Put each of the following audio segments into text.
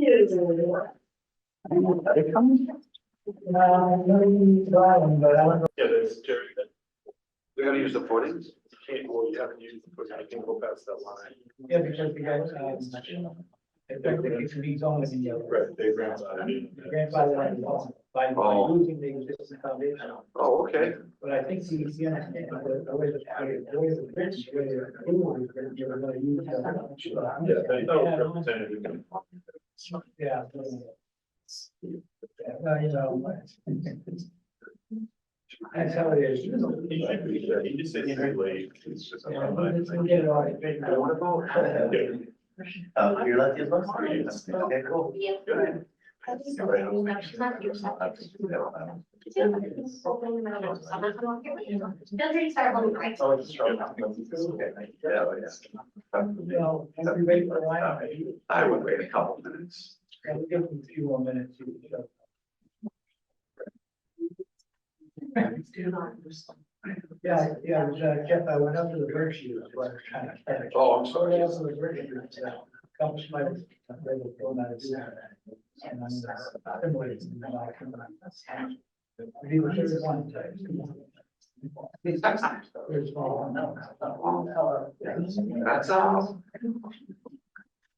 Yeah, there's Jerry. We're gonna use the footings? Can't, well, you haven't used the foot, I can't go past that line. Yeah, because we got, I think it can be zoned in the. Right, they grandfathered in. Grandfather by Oh. using the existing foundation. Oh, okay. But I think you understand the way the bridge, where the approval is, that you're gonna use. Yeah, that was representative. Yeah. No, you know. That's how it is. He just said too late. It's just. Yeah, we'll get it all right. What about? You're left your bus. Okay, cool. Good. You know, and we wait for a while. I would wait a couple minutes. Yeah, we'll give them a few more minutes. Yeah, Jeff, I went up to the Berkshire, that's what I was trying to catch. Oh, I'm I sorry. went up to the Berkshire, couple of miles, they were going out of there. And I'm assimilated in the back. He was just one type. Very small, no. That's all.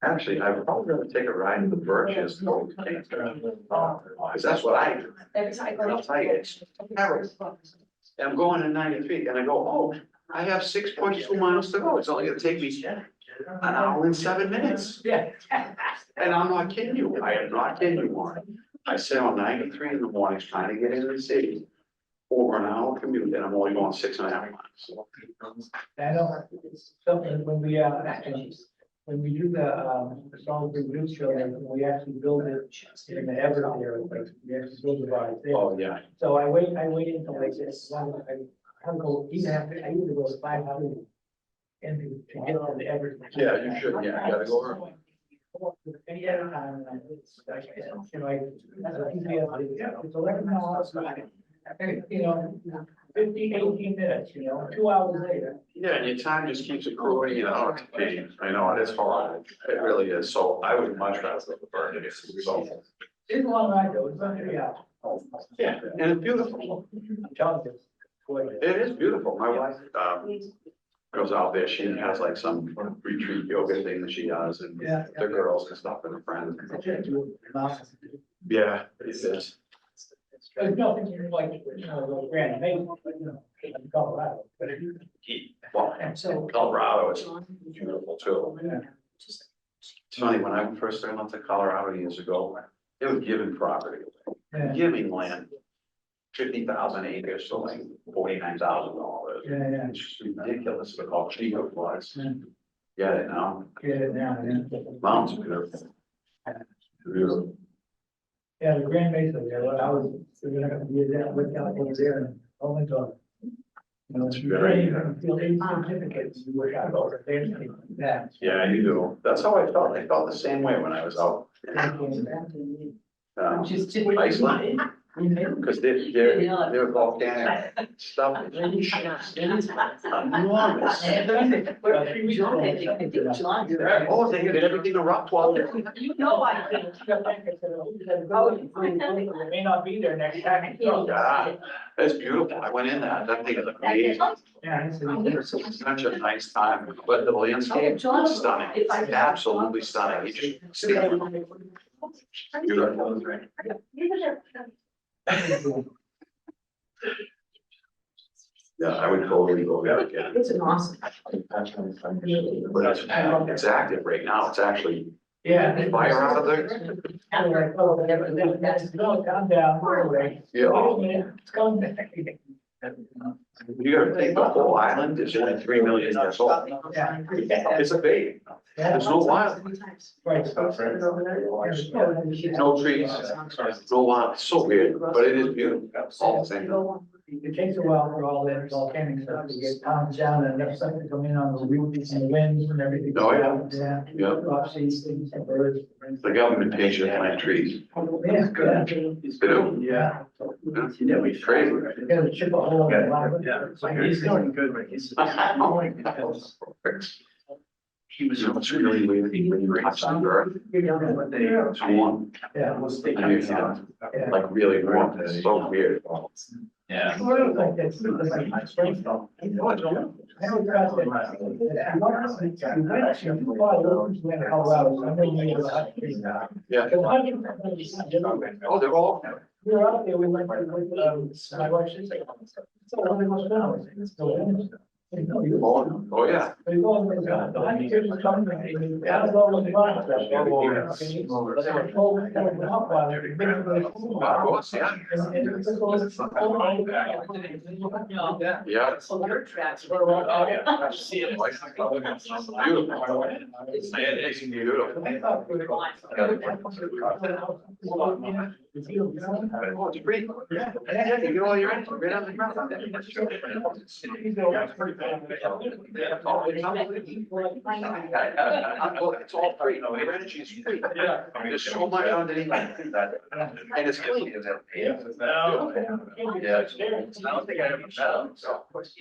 Actually, I would probably rather take a ride to the Berkshires. Because that's what I do. And I'll tell you, it's terrible. And I'm going at 90 feet and I go, oh, I have 6.2 miles to go. It's only gonna take me an hour and 7 minutes. Yeah. And I'm not kidding you. I am not kidding you, Warren. I sit on 93 in the mornings trying to get into the city. Over an hour commute and I'm only going 6.5 miles. I know, something when we do the solid review show, we actually build it in the Everett area, like, we actually build it right there. Oh, yeah. So I wait until like this, I go, even after, I usually go 500. And to get to the Everett. Yeah, you should. Yeah, you gotta go early. Any other time, it's like, you know, it's 11 miles. You know, 18 minutes, you know, 2 hours later. Yeah, and your time just keeps accruing, you know, it's a pain. I know, it is horrible. It really is. So I would much rather go to Berkshires. So, It's a long ride though, it's not 3 hours. yeah, and it's beautiful. I'm telling you. It is beautiful. My wife, goes out there. She has like some retreat yoga thing that she does and Yeah. the girls and stuff and her friends. There's Yeah, it is. nothing like, you know, grand, maybe, you know, Colorado, but if you. Well, So. Colorado is beautiful too. Yeah. It's funny, when I first went to Colorado years ago, it was giving property, Yeah. giving land. 50,000 acres, so like $49,000. Yeah. It's just ridiculous for how cheap it was. Yeah. Get it now? Get it now, yeah. Mountains beautiful. Beautiful. Yeah, the Grand Mesa there, well, I was, we're gonna be there, look out over there and only to. You know, It's you very- don't even feel any certificates, you work out over there, anything like that. Yeah, you do. That's how I felt. I felt the same way when I was out. Iceland, because they're volcanic stuff. Enormous. Oh, they did everything in rock wall. You know I think. They may not be there next time. God, that's beautiful. I went in there. That thing is amazing. Yeah, It's such a nice time, but the landscape is stunning. It's absolutely stunning. You just see it. Beautiful. Yeah, I would totally go there again. It's an awesome. But it's active right now. It's actually Yeah. fire out of there. No, calm down, anyway. Yeah. Wait a minute, it's coming back. You gotta think the whole island is only 3 million years old. Yeah. It's a baby. There's no wild, Right. no trees, no wild. It's so weird, but it is beautiful. All the same. It takes a while for all that volcanic stuff to get calmed down and enough stuff to come in on the roots and the winds and everything. Oh, yeah. Yeah. Yeah. Rock seeds, things, and birds. The government pays you to plant trees. Yeah, good. They do. Yeah. Yeah, we crazy. Gotta chip a hole in the bottom. Yeah, so he's doing good, but he's. he was. It's really weird when you touch the earth. It's warm. Yeah. And you feel like really warm. It's so weird. Yeah. Yeah. Oh, they're all. We were out there, we went, my wife, she's like, it's all one of those mountains. It's still in it. Oh, yeah. We go on, the hiking kids were coming, and I don't know what they want. Of course, yeah. Yeah. Oh, yeah. See it. Beautiful. It's beautiful. Oh, it's free. Yeah, you get all your energy right on the ground. It's all free. Your energy is free. There's so much underneath. And it's clean. Yeah. Yeah. I don't think I ever met him, so. Well, it's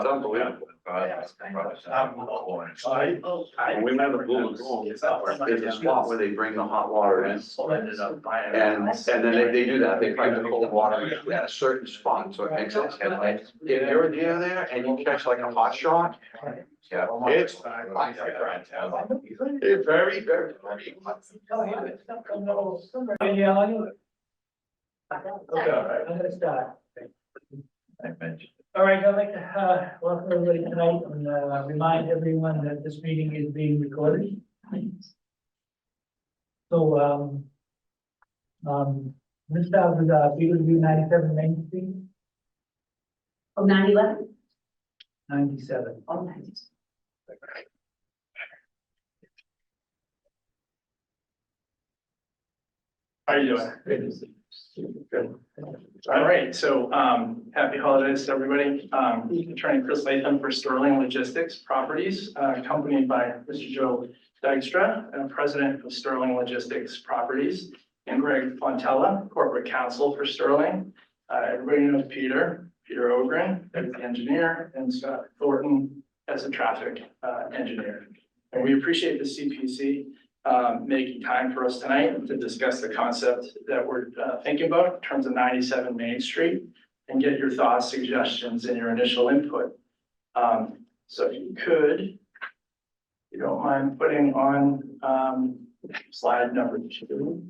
unbelievable. When we met at Blue Lagoon, there's a spot where they bring the hot water in. And then they do that, they bring the cold water at a certain spot, so it makes it, and like, if you're near there and you catch like a hot shot. Yeah, it's. It's very, very. Okay, I'm gonna start. All right, I'd like to, welcome everybody tonight and, remind everyone that this meeting is being recorded. So, this house is, Peter View 97 Main Street, Oh, 9/11? 97. Oh, 90. How are you doing? Good. All right, so happy holidays to everybody. Attorney Chris Latham for Sterling Logistics Properties, accompanied by Mr. Joe Dykstra, President of Sterling Logistics Properties, and Greg Fontella, Corporate Counsel for Sterling. Everybody knows Peter Ogren as the engineer, and Scott Thornton as the traffic engineer. And we appreciate the CPC making time for us tonight to discuss the concept that we're thinking about in terms of 97 Main Street and get your thoughts, suggestions, and your initial input. So if you could, if you don't mind putting on slide number 2.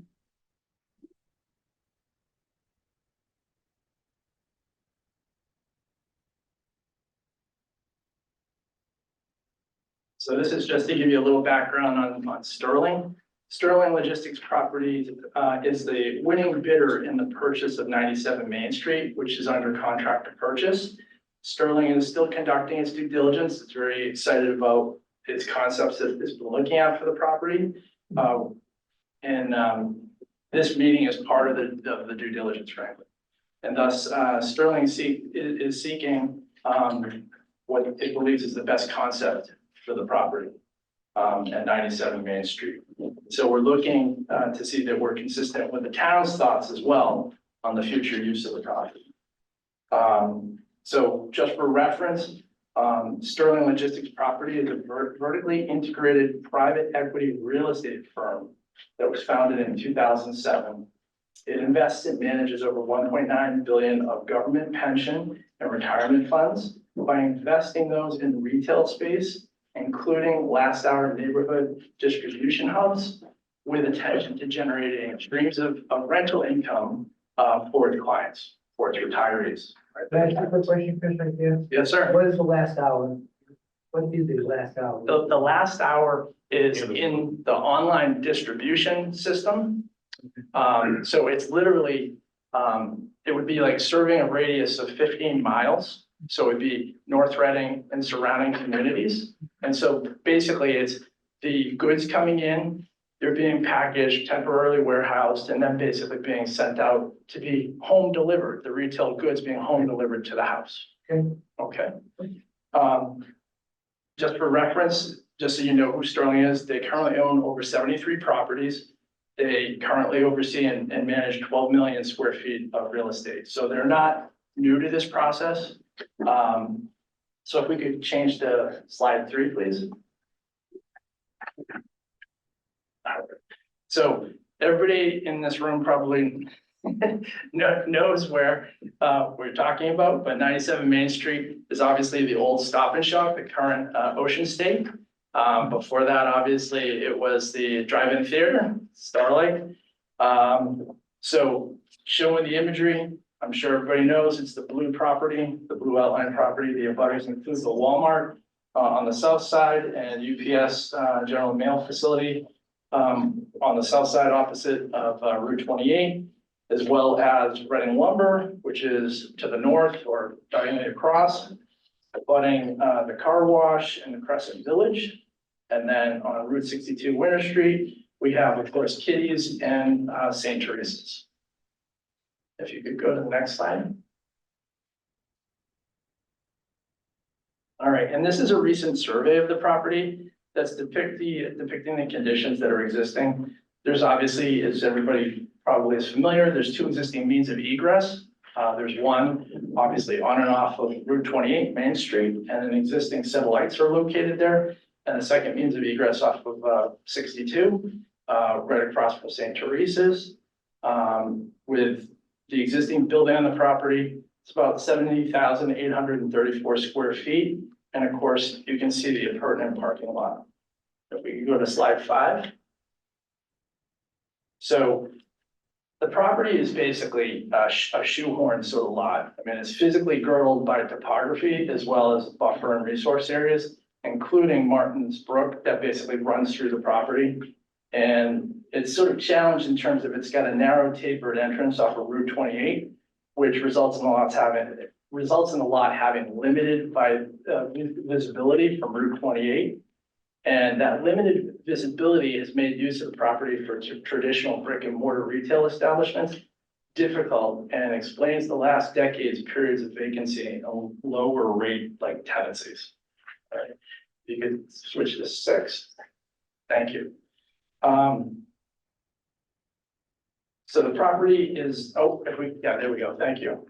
So this is just to give you a little background on Sterling. Sterling Logistics Properties is the winning bidder in the purchase of 97 Main Street, which is under contract to purchase. Sterling is still conducting its due diligence. It's very excited about its concepts that it's been looking at for the property. This meeting is part of the due diligence, frankly. And thus, Sterling is seeking what it believes is the best concept for the property at 97 Main Street. So we're looking to see that we're consistent with the town's thoughts as well on the future use of the property. So just for reference, Sterling Logistics Property is a vertically integrated private equity real estate firm that was founded in 2007. It invests and manages over 1.9 billion of government pension and retirement funds by investing those in retail space, including last hour neighborhood distribution hubs, with attention to generating streams of rental income for its clients, for its retirees. Can I ask you a quick question, Chris, right there? Yes, sir. What is the last hour? What is the last hour? The last hour is in the online distribution system. So it's literally, it would be like serving a radius of 15 miles. So it'd be North Reading and surrounding communities. And so basically it's the goods coming in, they're being packaged, temporarily warehoused, and then basically being sent out to be home delivered, the retail goods being home delivered to the house. Okay. Okay. Just for reference, just so you know who Sterling is, they currently own over 73 properties. They currently oversee and manage 12 million square feet of real estate. So they're not new to this process. So if we could change to slide 3, please. So everybody in this room probably knows where we're talking about, but 97 Main Street is obviously the old Stop and Shop, the current Ocean State. Before that, obviously, it was the drive-in theater, Starlight. So showing the imagery, I'm sure everybody knows it's the blue property, the blue outline property. The abutters includes the Walmart on the south side and UPS General Mail facility on the south side opposite of Route 28, as well as Reading Lumber, which is to the north or diagonally across, abutting the car wash and the Crescent Village. And then on Route 62 Winter Street, we have, of course, Kitty's and St. Teresa's. If you could go to the next slide. All right, and this is a recent survey of the property that's depicting the conditions that are existing. There's obviously, as everybody probably is familiar, there's 2 existing means of egress. There's one, obviously, on and off of Route 28 Main Street, and an existing set of lights are located there. And the second means of egress off of 62, right across from St. Teresa's, with the existing building on the property. It's about 70,834 square feet. And of course, you can see the appurtenant parking lot. If we can go to slide 5. So the property is basically a shoehorn sort of lot. I mean, it's physically girdled by topography as well as buffer and resource areas, including Martin's Brook that basically runs through the property. And it's sort of challenged in terms of it's got a narrow tapered entrance off of Route 28, which results in the lot having limited visibility from Route 28. And that limited visibility has made use of the property for traditional brick and mortar retail establishments difficult and explains the last decade's periods of vacancy and lower rate like tenancies. All right. You could switch to 6. Thank you. So the property is, there we go, thank you.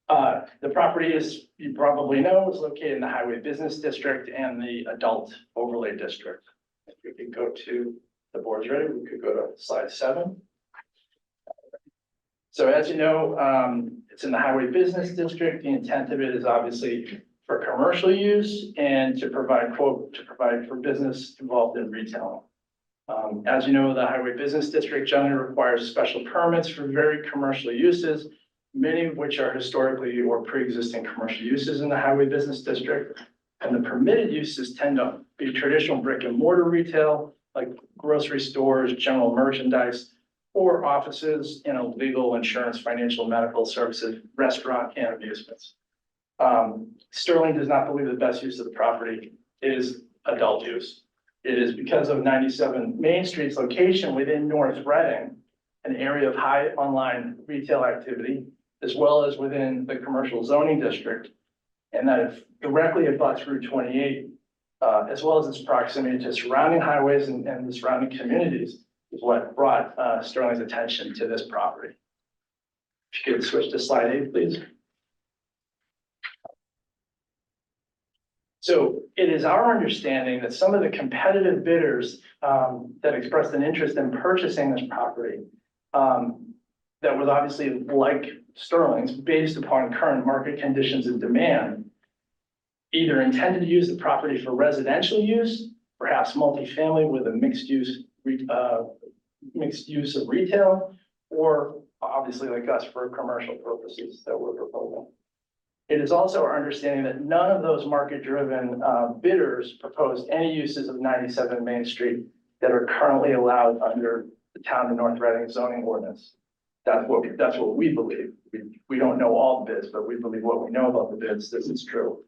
The property is, you probably know, is located in the Highway Business District and the Adult Overlay District. If we could go to, the board's ready, we could go to slide 7. So as you know, it's in the Highway Business District. The intent of it is obviously for commercial use and to provide for business involved in retailing. As you know, the Highway Business District generally requires special permits for very commercial uses, many of which are historically or pre-existing commercial uses in the Highway Business District. And the permitted uses tend to be traditional brick and mortar retail, like grocery stores, general merchandise, or offices, legal, insurance, financial, medical services, restaurant, and amusements. Sterling does not believe the best use of the property is adult use. It is because of 97 Main Street's location within North Reading, an area of high online retail activity, as well as within the commercial zoning district, and that it directly abuts Route 28, as well as its proximity to surrounding highways and the surrounding communities, is what brought Sterling's attention to this property. If you could switch to slide 8, please. So it is our understanding that some of the competitive bidders that expressed an interest in purchasing this property that was obviously like Sterling's based upon current market conditions and demand, either intended to use the property for residential use, perhaps multifamily with a mixed use of retail, or obviously like us for commercial purposes that we're proposing. It is also our understanding that none of those market-driven bidders proposed any uses of 97 Main Street that are currently allowed under the Town of North Reading zoning ordinance. That's what we believe. We don't know all the bids, but we believe what we know about the bids, this is true.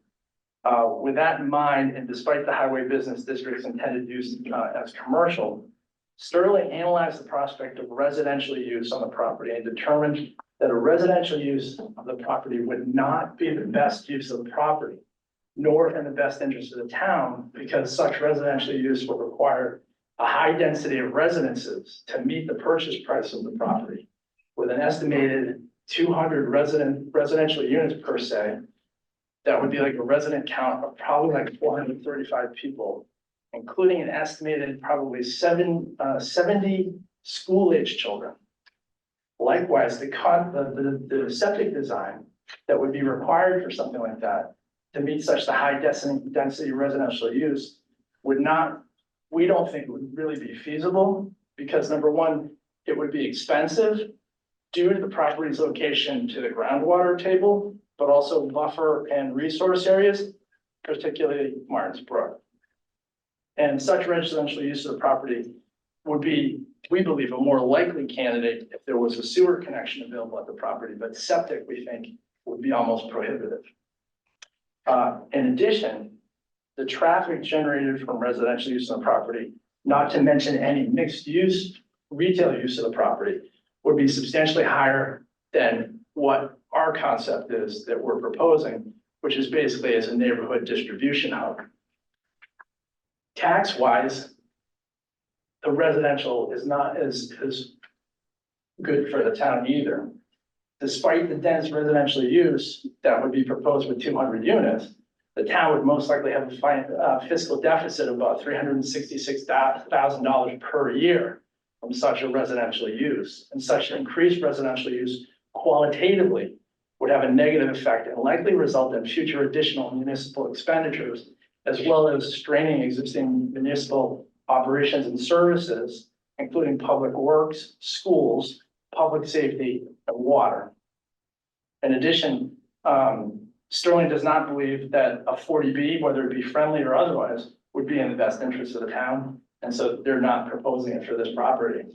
With that in mind, and despite the Highway Business District's intended use as commercial, Sterling analyzed the prospect of residential use on the property and determined that a residential use of the property would not be the best use of the property, nor in the best interest of the town, because such residential use will require a high density of residences to meet the purchase price of the property, with an estimated 200 residential units per se, that would be like a resident count of probably like 435 people, including an estimated probably 70 school-age children. Likewise, the septic design that would be required for something like that to meet such the high density residential use would not, we don't think it would really be feasible, because number one, it would be expensive due to the property's location to the groundwater table, but also buffer and resource areas, particularly Martins Brook. And such residential use of the property would be, we believe, a more likely candidate if there was a sewer connection available at the property, but septic, we think, would be almost prohibitive. In addition, the traffic generated from residential use of the property, not to mention any mixed use, retail use of the property, would be substantially higher than what our concept is that we're proposing, which is basically as a neighborhood distribution hub. Tax-wise, the residential is not as good for the town either. Despite the dense residential use that would be proposed with 200 units, the town would most likely have a fiscal deficit of about $366,000 per year from such a residential use. And such increased residential use qualitatively would have a negative effect and likely result in future additional municipal expenditures, as well as straining existing municipal operations and services, including public works, schools, public safety, and water. In addition, Sterling does not believe that a 40B, whether it be friendly or otherwise, would be in the best interest of the town. And so they're not proposing it for this property.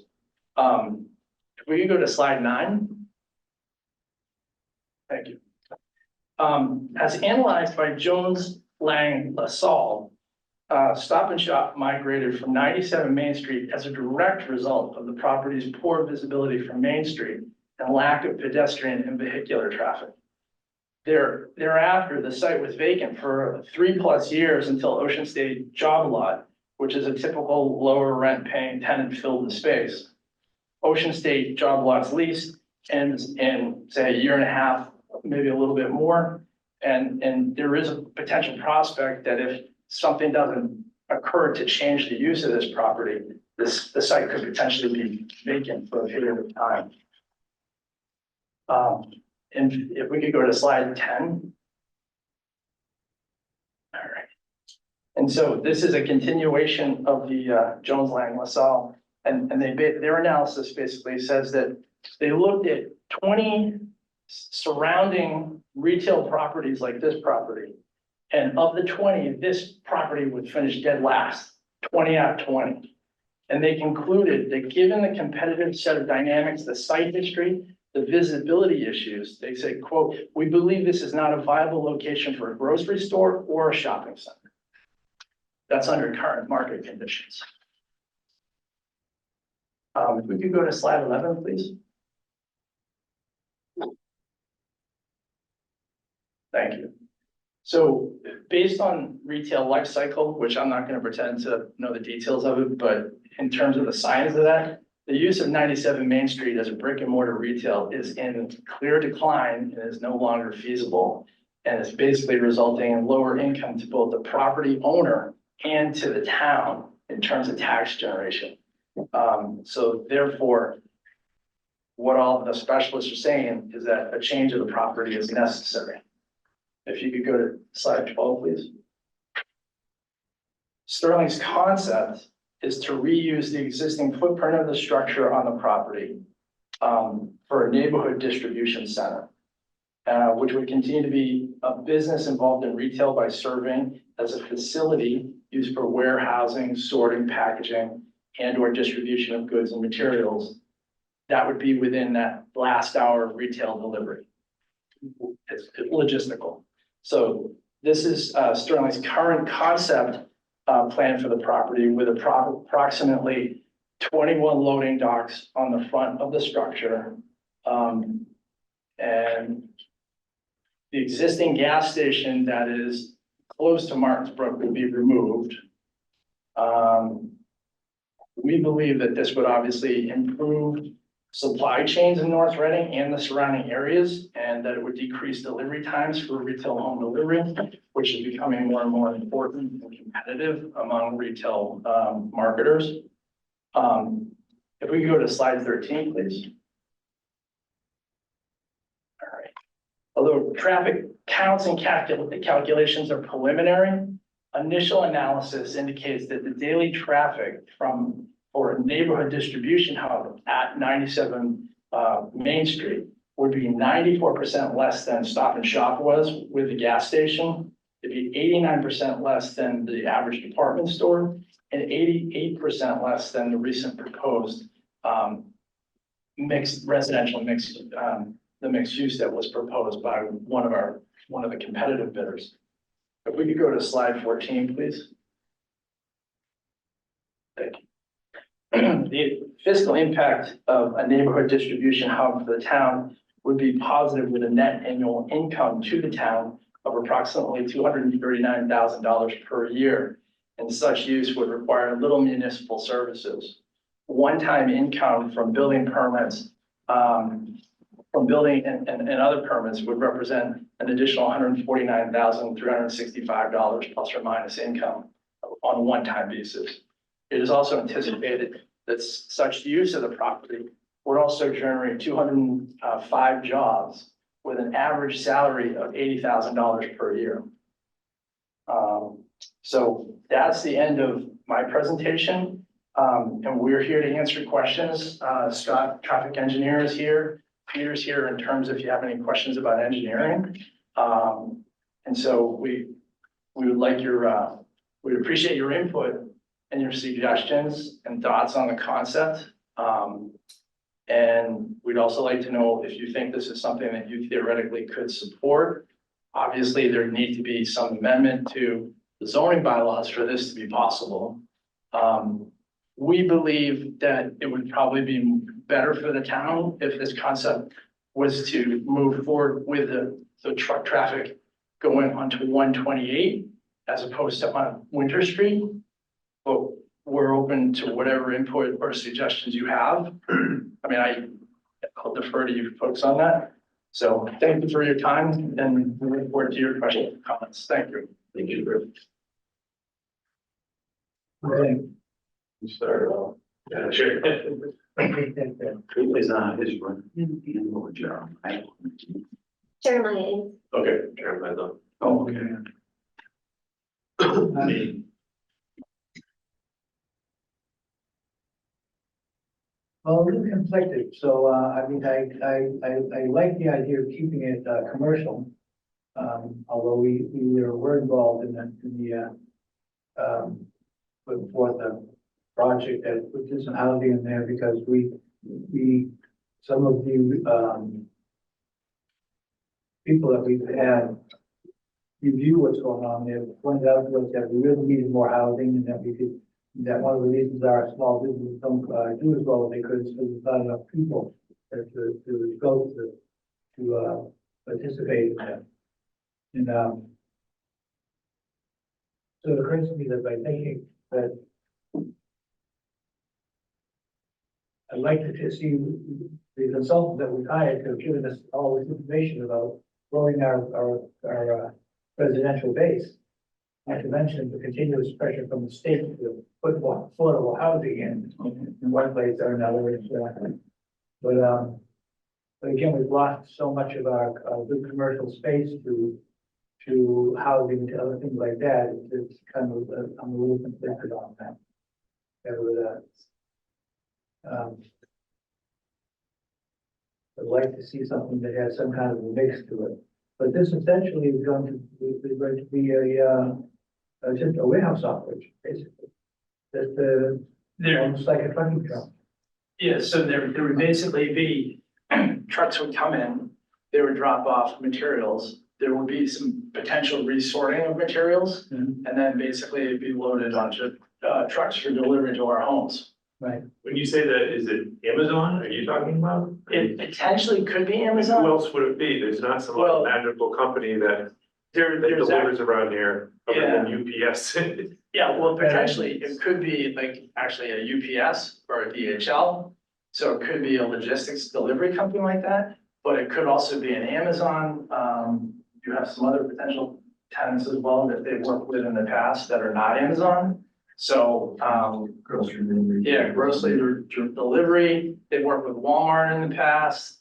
If we can go to slide 9. Thank you. As analyzed by Jones, Lang, LaSalle, Stop and Shop migrated from 97 Main Street as a direct result of the property's poor visibility from Main Street and lack of pedestrian and vehicular traffic. Thereafter, the site was vacant for 3+ years until Ocean State Job Lot, which is a typical lower rent paying tenant, filled the space. Ocean State Job Lot's lease ends in, say, a year and a half, maybe a little bit more. And there is a potential prospect that if something doesn't occur to change the use of this property, the site could potentially be vacant for a period of time. And if we could go to slide 10. All right. And so this is a continuation of the Jones, Lang, LaSalle, and their analysis basically says that they looked at 20 surrounding retail properties like this property. And of the 20, this property would finish dead last, 20 out of 20. And they concluded that given the competitive set of dynamics, the site history, the visibility issues, they say, quote, "We believe this is not a viable location for a grocery store or a shopping center." That's under current market conditions. If we could go to slide 11, please. Thank you. So based on retail life cycle, which I'm not going to pretend to know the details of it, but in terms of the science of that, the use of 97 Main Street as a brick and mortar retail is in clear decline and is no longer feasible. And it's basically resulting in lower income to both the property owner and to the town in terms of tax generation. So therefore, what all the specialists are saying is that a change of the property is necessary. If you could go to slide 12, please. Sterling's concept is to reuse the existing footprint of the structure on the property for a neighborhood distribution center, which would continue to be a business involved in retail by serving as a facility used for warehousing, sorting, packaging, and or distribution of goods and materials. That would be within that last hour of retail delivery. It's logistical. So this is Sterling's current concept plan for the property with approximately 21 loading docks on the front of the structure. And the existing gas station that is close to Martins Brook would be removed. We believe that this would obviously improve supply chains in North Reading and the surrounding areas, and that it would decrease delivery times for retail home delivery, which is becoming more and more important and competitive among retail marketers. If we could go to slide 13, please. All right. Although traffic counts and calculations are preliminary, initial analysis indicates that the daily traffic for a neighborhood distribution hub at 97 Main Street would be 94% less than Stop and Shop was with the gas station. It'd be 89% less than the average department store and 88% less than the recent proposed mixed residential the mixed use that was proposed by one of the competitive bidders. If we could go to slide 14, please. Thank you. The fiscal impact of a neighborhood distribution hub for the town would be positive with a net annual income to the town of approximately $239,000 per year. And such use would require little municipal services. One-time income from building permits, and other permits would represent an additional $149,365 plus or minus income on a one-time basis. It is also anticipated that such use of the property would also generate 205 jobs with an average salary of $80,000 per year. So that's the end of my presentation. And we're here to answer questions. Scott, traffic engineer, is here. Peter's here in terms if you have any questions about engineering. And so we would like we'd appreciate your input and your suggestions and thoughts on the concept. And we'd also like to know if you think this is something that you theoretically could support. Obviously, there needs to be some amendment to the zoning bylaws for this to be possible. We believe that it would probably be better for the town if this concept was to move forward with the truck traffic going onto 128 as opposed to on Winter Street. But we're open to whatever input or suggestions you have. I mean, I'll defer to you folks on that. So thank you for your time and we look forward to your questions and comments. Thank you. Thank you, Rick. Okay. You started off. Yeah, sure. Is not his run. Or job. Jeremiah. Okay, Chairman, I don't. Oh, okay. Well, a little conflicted, so, I mean, I like the idea of keeping it, commercial. Although we were involved in the put forth a project that put some housing in there because some of the, people that we've had review what's going on there, pointed out to us that we really needed more housing and that one of the reasons our small businesses don't do as well as they could is because there's not enough people to go to participate in that. And so it occurs to me that by thinking that I'd like to see the consultant that we hired to have given us all this information about growing our residential base. Not to mention the continuous pressure from the state to put more affordable housing in one place or another. But again, we've lost so much of our good commercial space to housing, to other things like that. It's kind of, I'm a little conflicted on that. I'd like to see something that has some kind of a mix to it. But this essentially is going to be just a warehouse operation, basically. That almost like a trucking truck. Yeah, so there would basically be trucks would come in, they would drop off materials. There would be some potential resorting of materials, and then basically it'd be loaded onto trucks for delivery to our homes. Right. When you say that, is it Amazon? Are you talking about? It potentially could be Who Amazon. else would it be? There's not some Well, magical company that There's delivers around here other than UPS. Yeah, well, potentially it could be like actually a UPS or a DHL. So it could be a logistics delivery company like that, but it could also be an Amazon. You have some other potential tenants as well that they've worked with in the past that are not Amazon. So, Grocery delivery. yeah, grocery delivery, they've worked with Walmart in the past.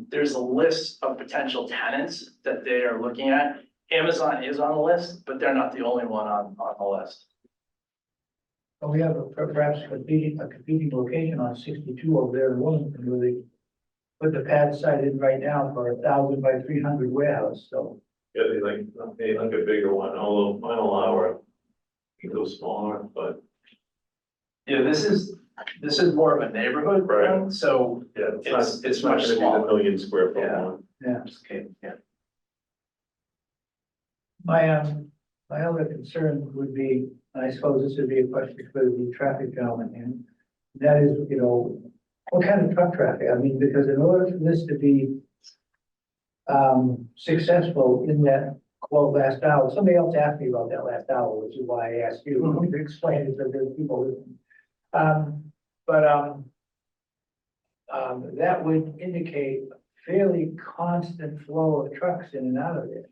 There's a list of potential tenants that they are looking at. Amazon is on the list, but they're not the only one on the list. But we have perhaps a competing location on 62 over there in Wilmington, where they put the pad site in right now for 1,000 by 300 warehouse, so. Yeah, they like a bigger one, although mine allow it to go smaller, but Yeah, this is more of a neighborhood, Right. one, so yeah, it's not much gonna be the smaller. 1,000,000 square foot Yeah. one. Yeah. Okay, yeah. My other concern would be, and I suppose this would be a question for the traffic gentleman, and that is, what kind of truck traffic? I mean, because in order for this to be successful in that quote last hour, somebody else asked me about that last hour, which is why I asked you to explain it, so there's people listening. That would indicate a fairly constant flow of trucks in and out of it,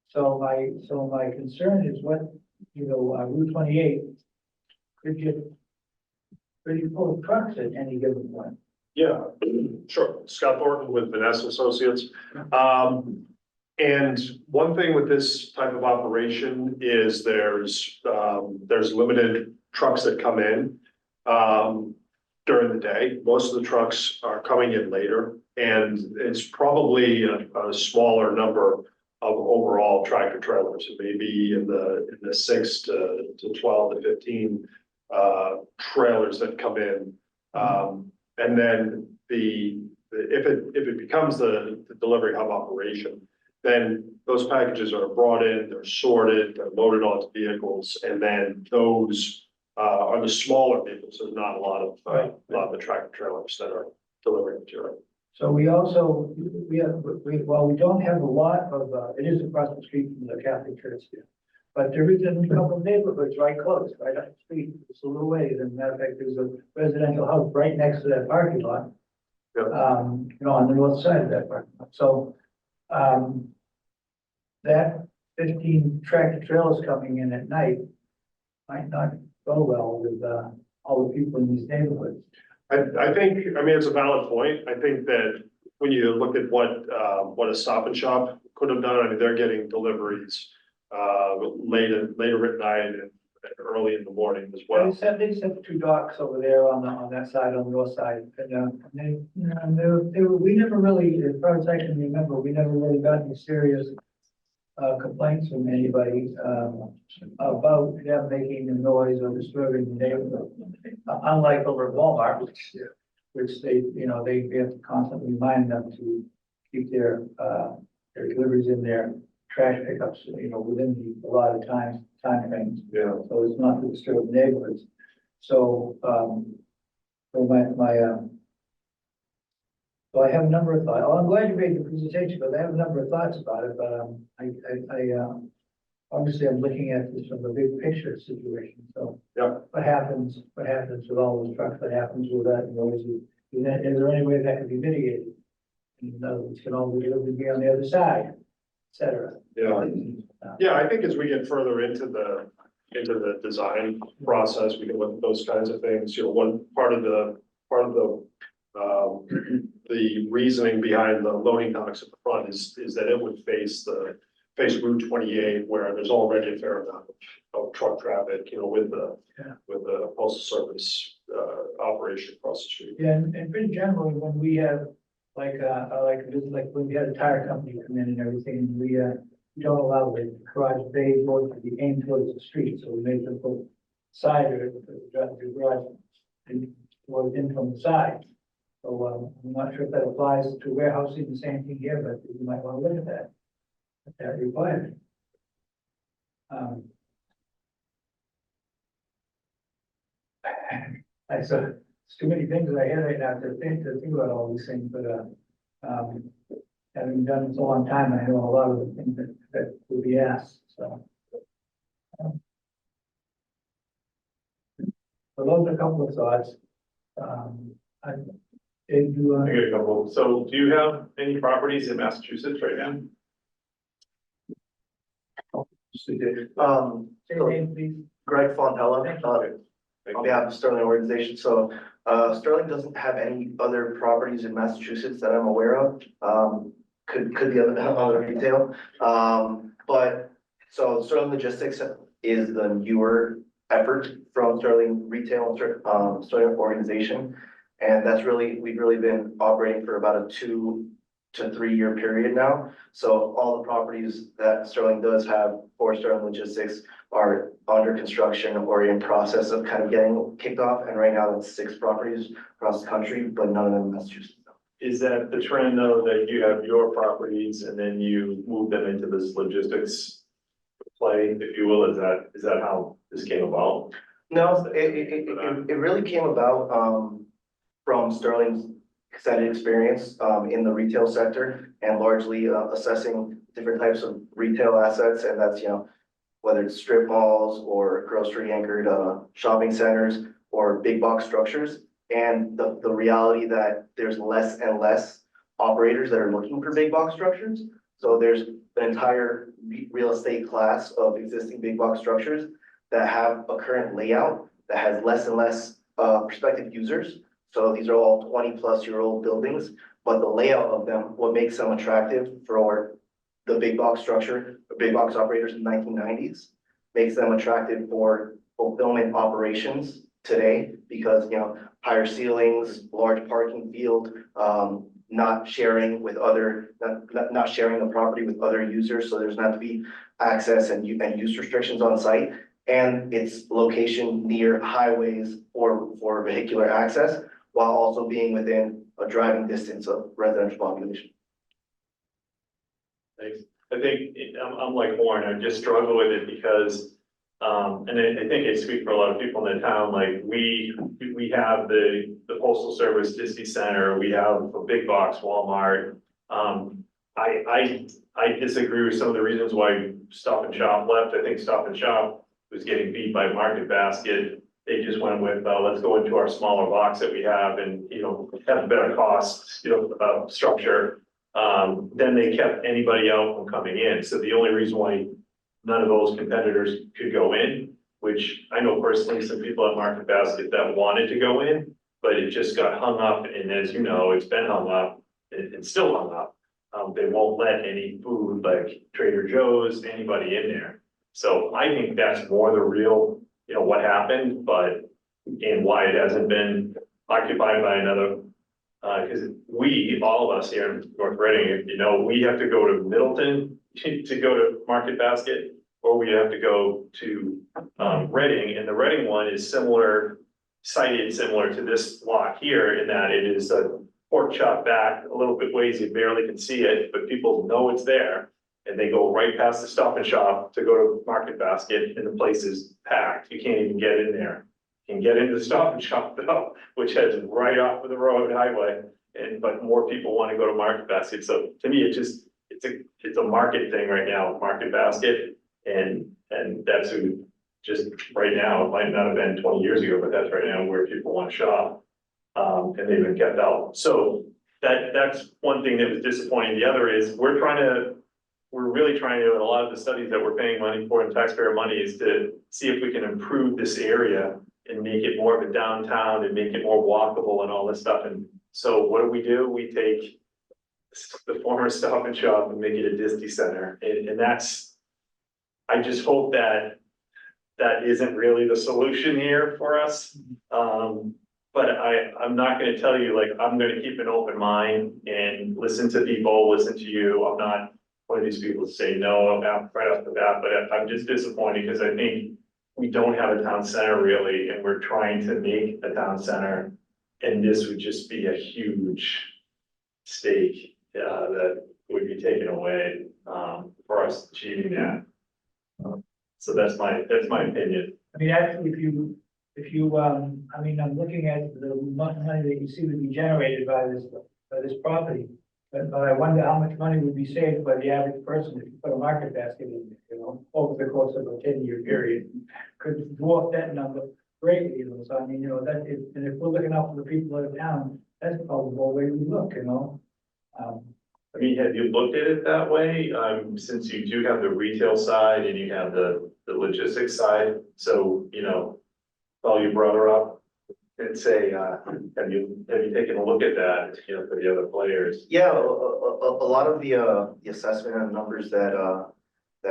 So my concern is what, Route 28 could get pretty full of trucks at any given point. Yeah, sure. Scott Thornton with Vanessa Associates. And one thing with this type of operation is there's limited trucks that come in during the day. Most of the trucks are coming in later, and it's probably a smaller number of overall tractor trailers. It may be in the 6 to 12 to 15 trailers that come in. And then if it becomes the delivery hub operation, then those packages are brought in, they're sorted, they're loaded onto vehicles, and then those are the smaller vehicles. There's not a lot of the tractor trailers that are delivering material. So we don't have a lot of, it is across the street from the Catholic church here. But there is a couple of neighborhoods right close, right up the street, it's a little ways, and matter of fact, there's a residential house right next to that parking lot. Yep. On the north side of that parking lot, so, that 15 tractor trailers coming in at night might not go well with, all the people in these neighborhoods. I think, it's a valid point. I think that when you look at what a Stop and Shop could have done, they're getting deliveries later at night and early in the morning as well. They set 2 docks over there on that side, on the north side, and we never really, as far as I can remember, we never really got any serious complaints from anybody about them making a noise or disturbing the neighborhood. Unlike over at Walmart, which they have to constantly remind them to keep their deliveries in their trash pickups, within the allotted time frames. Yeah. So it's not to disturb neighborhoods. So, so I have a number of thoughts. Oh, I'm glad you made the presentation, but I have a number of thoughts about it, but, obviously I'm looking at this from a big picture situation, so. Yeah. What happens with all those trucks? What happens with that noise? Is there any way that can be mitigated? In other words, can all the delivery be on the other side, et cetera? Yeah. Yeah, I think as we get further into the design process, we can look at those kinds of things. One part of the reasoning behind the loading docks at the front is that it would face Route 28, where there's already a fair amount of truck traffic, with the postal service operation across the street. Yeah, and pretty generally, when we have like when we had a tire company come in and everything, we don't allow the garage bay doors to be aimed towards the street, so we make them put side of the garage and towards in from the side. So I'm not sure if that applies to warehousing, the same thing here, but you might want to look at that requirement. It's too many things in my head right now to think about all these things, but having done this a long time, I know a lot of the things that would be asked, so. So those are a couple of thoughts. I, did you, I got a couple. So do you have any properties in Massachusetts right now? say your name, please? Greg Fontella, Thank on behalf of Sterling Organization. So, Sterling doesn't have any other properties in Massachusetts that I'm aware of. Could be other retail. But, so Sterling Logistics is the newer effort from Sterling Retail, Sterling Organization. And that's really, we've really been operating for about a 2 to 3 year period now. So all the properties that Sterling does have for Sterling Logistics are under construction or in process of kind of getting kicked off. And right now that's 6 properties across the country, but none of them in Massachusetts. Is that the trend though, that you have your properties and then you move them into this logistics play, if you will? Is that how this came about? No, it really came about, from Sterling's extended experience, in the retail sector and largely, assessing different types of retail assets. And that's, whether it's strip malls or grocery anchored, shopping centers or big box structures. And the reality that there's less and less operators that are looking for big box structures. So there's an entire real estate class of existing big box structures that have a current layout that has less and less prospective users. So these are all 20-plus-year-old buildings, but the layout of them, what makes them attractive for the big box structure, big box operators in the 1990s, makes them attractive for fulfillment operations today because, higher ceilings, large parking field, not sharing with other, not sharing the property with other users. So there's not to be access and use restrictions on site. And its location near highways for vehicular access, while also being within a driving distance of residential population. Thanks. I think I'm like Warren, I just struggle with it because, and I think I speak for a lot of people in the town, like we have the postal service district center, we have a big box Walmart. I disagree with some of the reasons why Stop and Shop left. I think Stop and Shop was getting beat by Market Basket. They just went with, let's go into our smaller box that we have and, have a better cost, structure. Then they kept anybody out from coming in. So the only reason why none of those competitors could go in, which I know personally some people at Market Basket that wanted to go in, but it just got hung up. And as you know, it's been hung up, it's still hung up. They won't let any food like Trader Joe's, anybody in there. So I think that's more the real, what happened, and why it hasn't been occupied by another. Because all of us here in North Reading, we have to go to Middleton to go to Market Basket, or we have to go to Reading, and the Reading one is similar to this lot here in that it is a pork chop back a little bit ways, you barely can see it, but people know it's there. And they go right past the Stop and Shop to go to Market Basket and the place is packed. You can't even get in there. You can get into the Stop and Shop though, which heads right off of the road highway. But more people want to go to Market Basket. So to me, it's a market thing right now, Market Basket. And that's who just right now, it might not have been 20 years ago, but that's right now where people want to shop. And they've been kept out. So that's one thing that was disappointing. The other is we're really trying to, in a lot of the studies that we're paying money for and taxpayer money is to see if we can improve this area and make it more of a downtown and make it more walkable and all this stuff. And so what do? We take the former Stop and Shop and make it a Disney Center. And that's, I just hope that isn't really the solution here for us. But I'm not gonna tell you, like, I'm gonna keep an open mind and listen to people, listen to you. I'm not one of these people to say no right off the bat, but I'm just disappointed because I think we don't have a town center really, and we're trying to make a town center. And this would just be a huge stake that would be taken away for us achieving that. So that's my opinion. I mean, actually, if you, I'm looking at the money that you see would be generated by this property. But I wonder how much money would be saved by the average person if you put a Market Basket in, over the course of a 10-year period. Could dwarf that number. greatly, you know, so I mean, you know, that is, and if we're looking out for the people of the town, that's probably the way we look, you know? I mean, have you looked at it that way? Since you do have the retail side and you have the logistics side, so, you know, call your brother up and say, have you taken a look at that, you know, for the other players? Yeah, a lot of the assessment and numbers that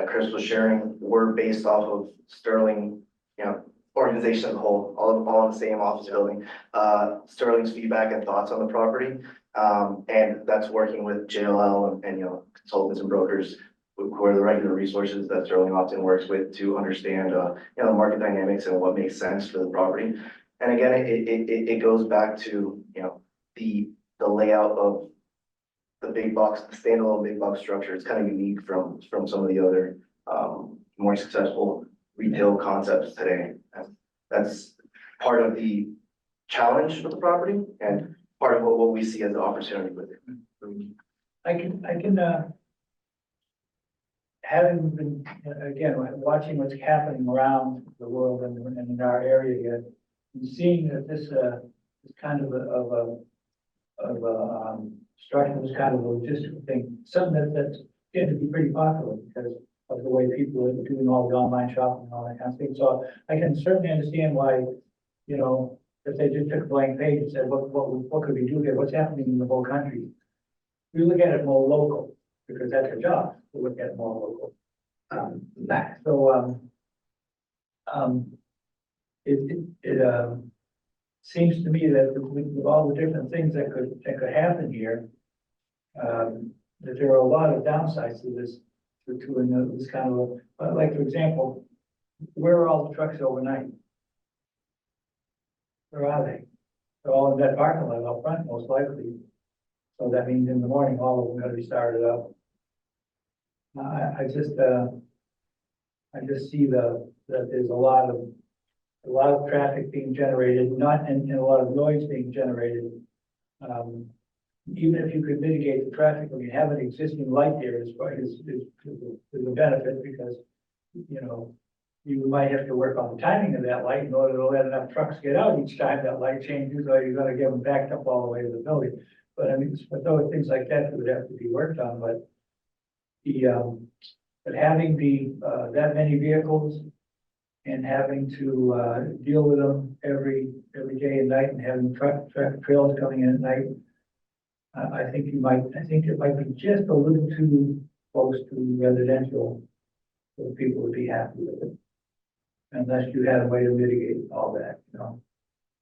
Chris was sharing were based off of Sterling, you know, organization as a whole, all in the same office building. Sterling's feedback and thoughts on the property. And that's working with JLL and, you know, consultants and brokers who are the regular resources that Sterling often works with to understand, you know, market dynamics and what makes sense for the property. And again, it goes back to, you know, the layout of the big box, the standalone big box structure. It's kind of unique from some of the other, more successful retail concepts today. That's part of the challenge of the property and part of what we see as an opportunity with it. I can, having been, again, watching what's happening around the world and in our area here, and seeing that this is kind of a structure, is kind of a logistical thing, something that's getting to be pretty popular because of the way people are doing all the online shopping and all that kind of thing. So I can certainly understand why, you know, if they just took a blank page and said, what could we do here? What's happening in the whole country? We look at it more local because that's our job, to look at it more local. It seems to me that with all the different things that could happen here, that there are a lot of downsides to this, to this kind of, like, for example, where are all the trucks overnight? Where are they? They're all in that parking lot out front, most likely. So that means in the morning, all of them gotta be started up. I just see that there's a lot of traffic being generated, and a lot of noise being generated. Even if you could mitigate the traffic, I mean, having an existing light there is a benefit because, you know, you might have to work on the timing of that light in order to let enough trucks get out each time that light changes, or you're gonna get them backed up all the way to the building. But I mean, but those things like that would have to be worked on, but but having that many vehicles and having to deal with them every day and night, and having traffic trails coming in at night, I think it might be just a little too close to residential for people to be happy with it. Unless you had a way to mitigate all that, you know.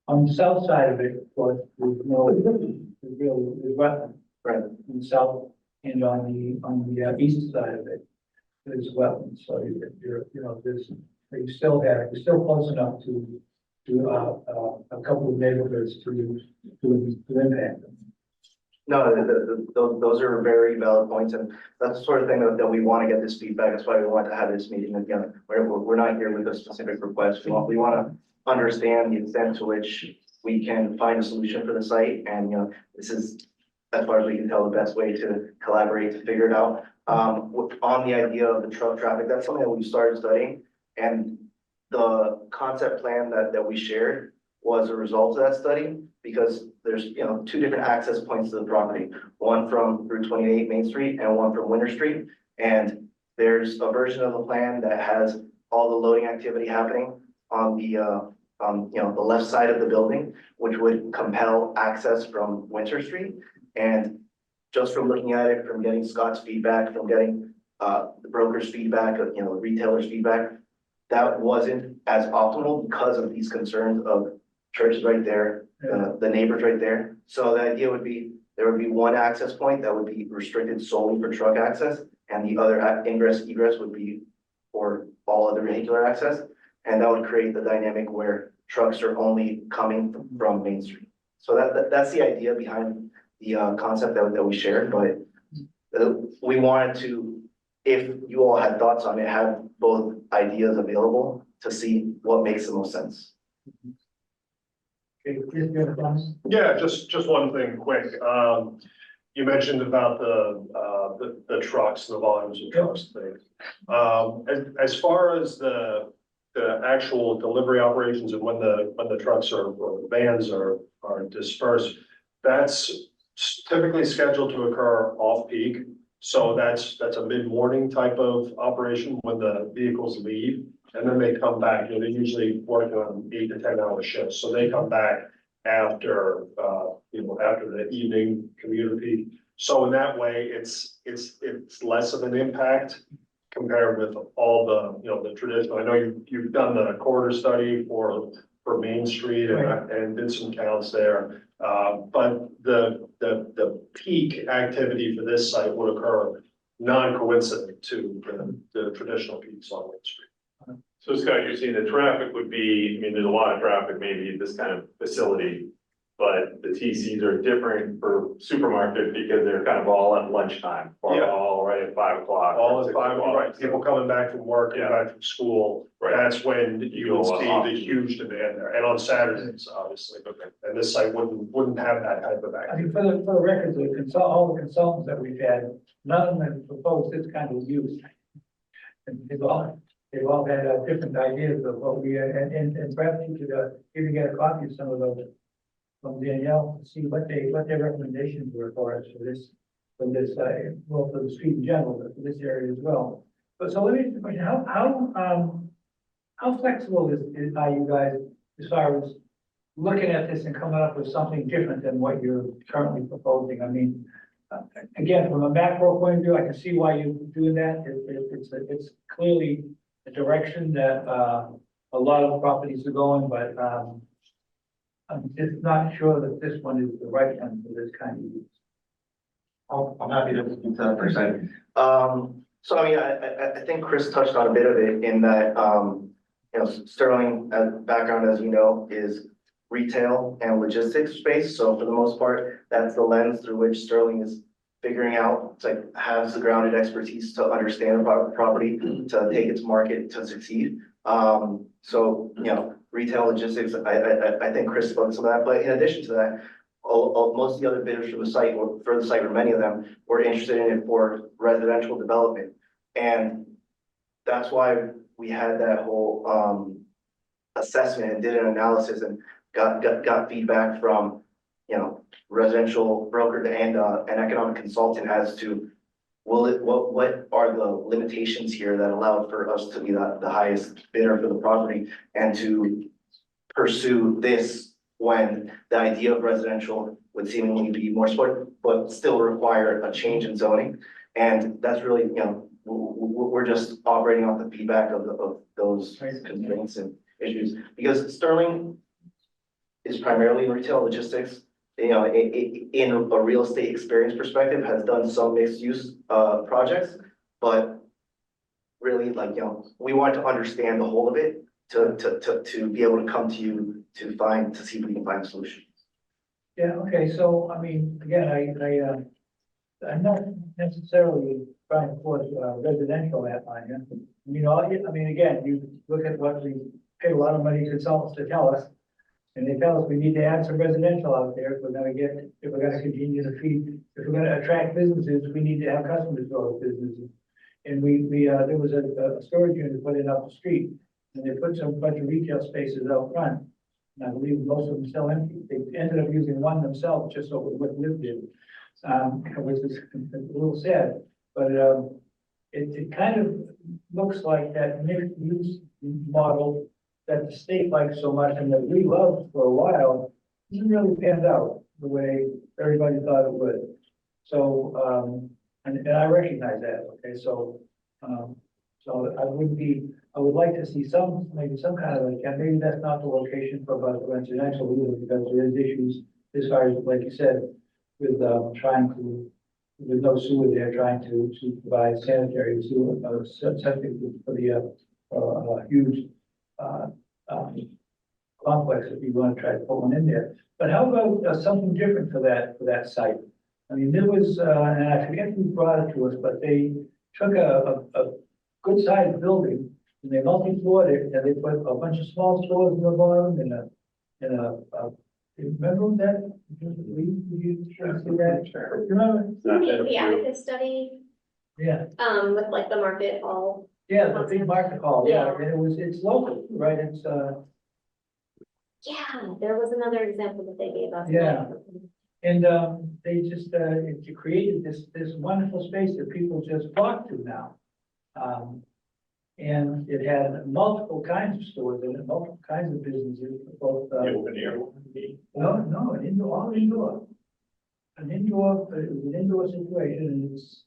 On the south side of it, of course, there's wetland. Right. In the south and on the east side of it, there's wetlands, so you're still close enough to a couple of neighborhoods to impact them. No, those are very valid points, and that's the sort of thing that we want to get this feedback. That's why we want to have this meeting again. We're not here with a specific request. We want to understand the extent to which we can find a solution for the site, and, you know, this is, as far as we can tell, the best way to collaborate to figure it out. On the idea of the truck traffic, that's something that we've started studying, and the concept plan that we shared was a result of that study, because there's, you know, two different access points to the property, one from Route 28 Main Street and one from Winter Street. And there's a version of the plan that has all the loading activity happening on the, you know, the left side of the building, which would compel access from Winter Street. And just from looking at it, from getting Scott's feedback, from getting the broker's feedback, you know, the retailer's feedback, that wasn't as optimal because of these concerns of churches right there, the neighbors right there. So the idea would be, there would be one access point that would be restricted solely for truck access, and the other ingress egress would be for all other vehicular access. And that would create the dynamic where trucks are only coming from Main Street. So that's the idea behind the concept that we shared, but we wanted to, if you all had thoughts on it, have both ideas available to see what makes the most sense. Okay, Chris, you have a comment? Yeah, just one thing quick. You mentioned about the trucks, the volumes of trucks thing. As far as the the actual delivery operations and when the trucks or the vans are dispersed, that's typically scheduled to occur off-peak. So that's a mid-morning type of operation when the vehicles leave, and then they come back, they're usually working on 8 to 10 hour shifts, so they come back after, after the evening commuter peak. So in that way, it's less of an impact compared with all the traditional. I know you've done the corridor study for Main Street and did some counts there. But the peak activity for this site would occur non-coincident to the traditional peaks on Main Street. So Scott, you're saying the traffic would be, I mean, there's a lot of traffic maybe at this kind of facility, but the TCs are different for supermarket because they're kind of all at lunchtime or Yeah. all right at 5 o'clock. All or at 6 5, o'clock. right, people coming back from work and Yeah. back from school, Right. that's when you would Go see off. the huge demand there, and on Saturdays, obviously, and this site wouldn't have that type of I activity. mean, for the record, all the consultants that we've had, none of them have proposed this kind of use. And they've all had different ideas of what we, and perhaps you could, even get a copy of some of those from Danielle, to see what their recommendations were for us for this, well, for the street in general, but for this area as well. But so let me ask you a question, how flexible are you guys as far as looking at this and coming up with something different than what you're currently proposing? I mean, again, from a macro point of view, I can see why you're doing that. It's clearly a direction that, a lot of properties are going, but, I'm just not sure that this one is the right one for this kind of use. I'm happy to speak to that for a second. So I mean, I think Chris touched on a bit of it in that, Sterling, background, as you know, is retail and logistics space. So for the most part, that's the lens through which Sterling is figuring out, it's like, has the grounded expertise to understand the property, to take its market to succeed. So, retail logistics, I think Chris spoke to that, but in addition to that, most of the other bidders for the site, or many of them, were interested in it for residential development. And that's why we had that whole, assessment and did an analysis and got feedback from, residential broker and an economic consultant as to what are the limitations here that allow for us to be the highest bidder for the property and to pursue this when the idea of residential would seemingly be more sport, but still require a change in zoning. And that's really, we're just operating off the feedback of those constraints and issues. Because Sterling is primarily retail logistics, in a real estate experience perspective, has done some mixed use projects, but really, we want to understand the whole of it to be able to come to you to see if we can find a solution. Yeah, okay, so, I mean, again, I'm not necessarily trying to force residential that line, I mean, again, you look at what we pay a lot of money to consultants to tell us, and they tell us we need to add some residential out there if we're gonna continue to feed, if we're gonna attract businesses, we need to have customers for those businesses. And there was a storage unit put in up the street, and they put some bunch of retail spaces out front. And I believe most of them still empty. They ended up using one themselves just so it would live there, which is a little sad. But it kind of looks like that mixed use model that the state likes so much and that we loved for a while hasn't really panned out the way everybody thought it would. So, and I recognize that, okay, so I would like to see maybe some kind of, maybe that's not the location for residential either, because there is issues as far as, like you said, with with no sewer there, trying to provide sanitary sewer, septic for the huge complex if you want to try to put one in there. But how about something different for that site? I mean, there was, and I forget who brought it to us, but they took a good sized building and they multi-floored it, and they put a bunch of small stores in the bottom remember that? You sure see that? Remember? Not that The few. Atticus study, Yeah, with like the market all Yeah, the big market hall, yeah, and it's local, right, it's, Yeah, there was another example that they gave us. Yeah. and, they just, it created this wonderful space that people just flock to now. And it had multiple kinds of stores in it, multiple kinds of businesses, both, The open air. no, an indoor, all indoor. It was an indoor situation, and it's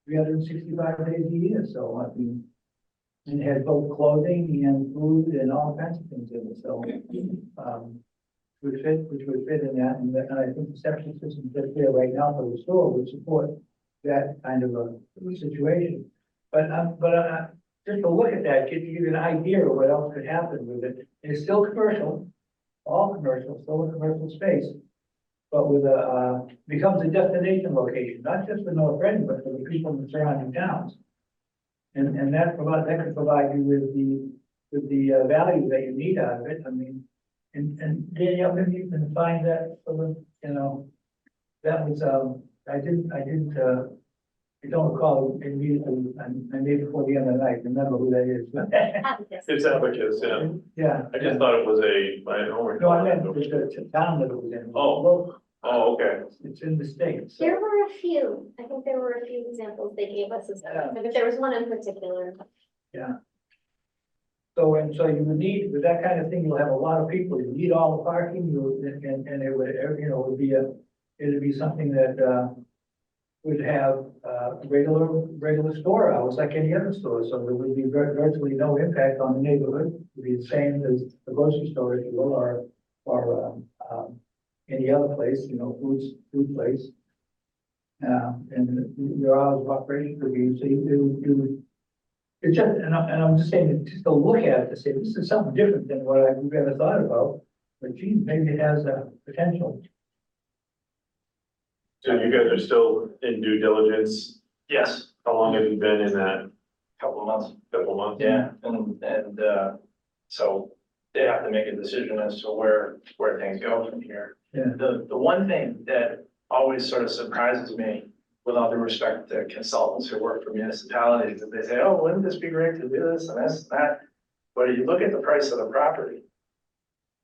365 days a year, so I mean, and it had both clothing and food and all kinds of things in it, so, which would fit in that, and I think the septic system that's there right now for the store would support that kind of a situation. But just to look at that, give you an idea of what else could happen with it. It's still commercial, all commercial, still a commercial space. But with becomes a destination location, not just for North Reading, but for the people in the surrounding towns. And that could provide you with the value that you need out of it. I mean, and Danielle, maybe you can find that for the, you know, that was, I don't recall immediately, I made before the end of the night, remember who that is. It's Abacus, yeah. Yeah. I just thought it was I don't recall. No, I meant the town that it was in. Oh. Oh, okay. It's in the States. So. There were a few, I think there were a few examples they gave us as well, but there was one in particular. Yeah. So, and so you would need, with that kind of thing, you'll have a lot of people, you need all the parking, and it would, you know, it'd be something that, would have, regular store hours like any other store, so there would be virtually no impact on the neighborhood. It'd be the same as the grocery store, if you will, or any other place, you know, food place. And your hours of operation could be, so you it's just, and I'm just saying, that just to look at it, to say, this is something different than what we've ever thought about, but geez, maybe it has a potential. So you guys are still in due diligence? Yes, How long have you been in that? couple of months. Couple months? Yeah, and so they have to make a decision as to where things go from here. Yeah. The one thing that always sort of surprises me, with all due respect to consultants who work for municipalities, is they say, oh, wouldn't this be great to do this and this and that? But if you look at the price of the property,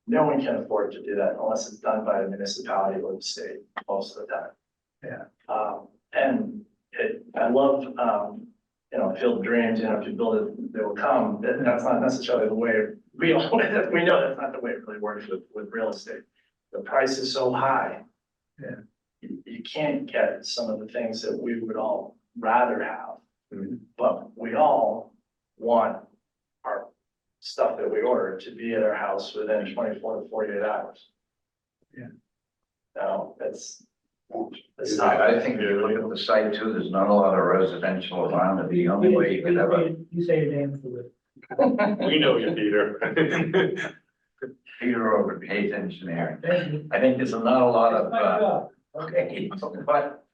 no one can afford to do that unless it's done by the municipality or the state most of the time. Yeah. And I love, you know, Field of Dreams, you know, if you build it, they will come. That's not necessarily the way, we know that's not the way it really works with real estate. The price is so high. Yeah. You can't get some of the things that we would all rather have. But we all want our stuff that we order to be at our house within 24 to 48 hours. Yeah. Now, it's I not. think if you look at the site too, there's not a lot of residential around it. The only way you could ever. You say your name for it. We know you, Peter. Peter over at Hayes Engineering. Thank you. I think there's not a lot That's my of, job. Okay. but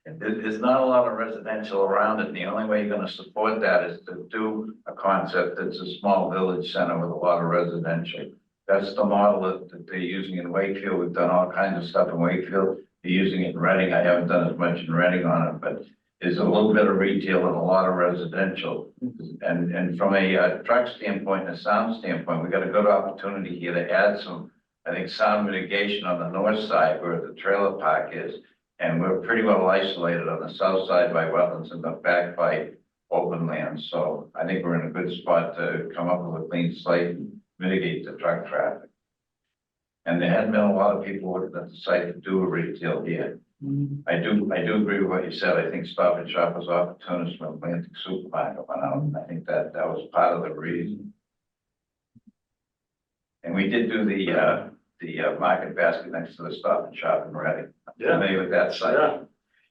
there's not a lot of residential around it. And the only way you're gonna support that is to do a concept that's a small village center with a lot of residential. That's the model that they're using in Wakefield. We've done all kinds of stuff in Wakefield. They're using it in Reading. I haven't done as much in Reading on it, but there's a little bit of retail and a lot of residential. And from a truck standpoint and a sound standpoint, we got a good opportunity here to add some, I think, sound mitigation on the north side where the trailer park is. And we're pretty well isolated on the south side by wetlands and the back by open land. So I think we're in a good spot to come up with a clean slate and mitigate the truck traffic. And there hadn't been a lot of people working at the site to do a retail here. I do agree with what you said. I think Stop and Shop was opportunist when Atlantic Supermarket went out. I think that was part of the reason. And we did do the market basket next to the Stop and Shop in Reading. Yeah. Familiar with that site? Yeah.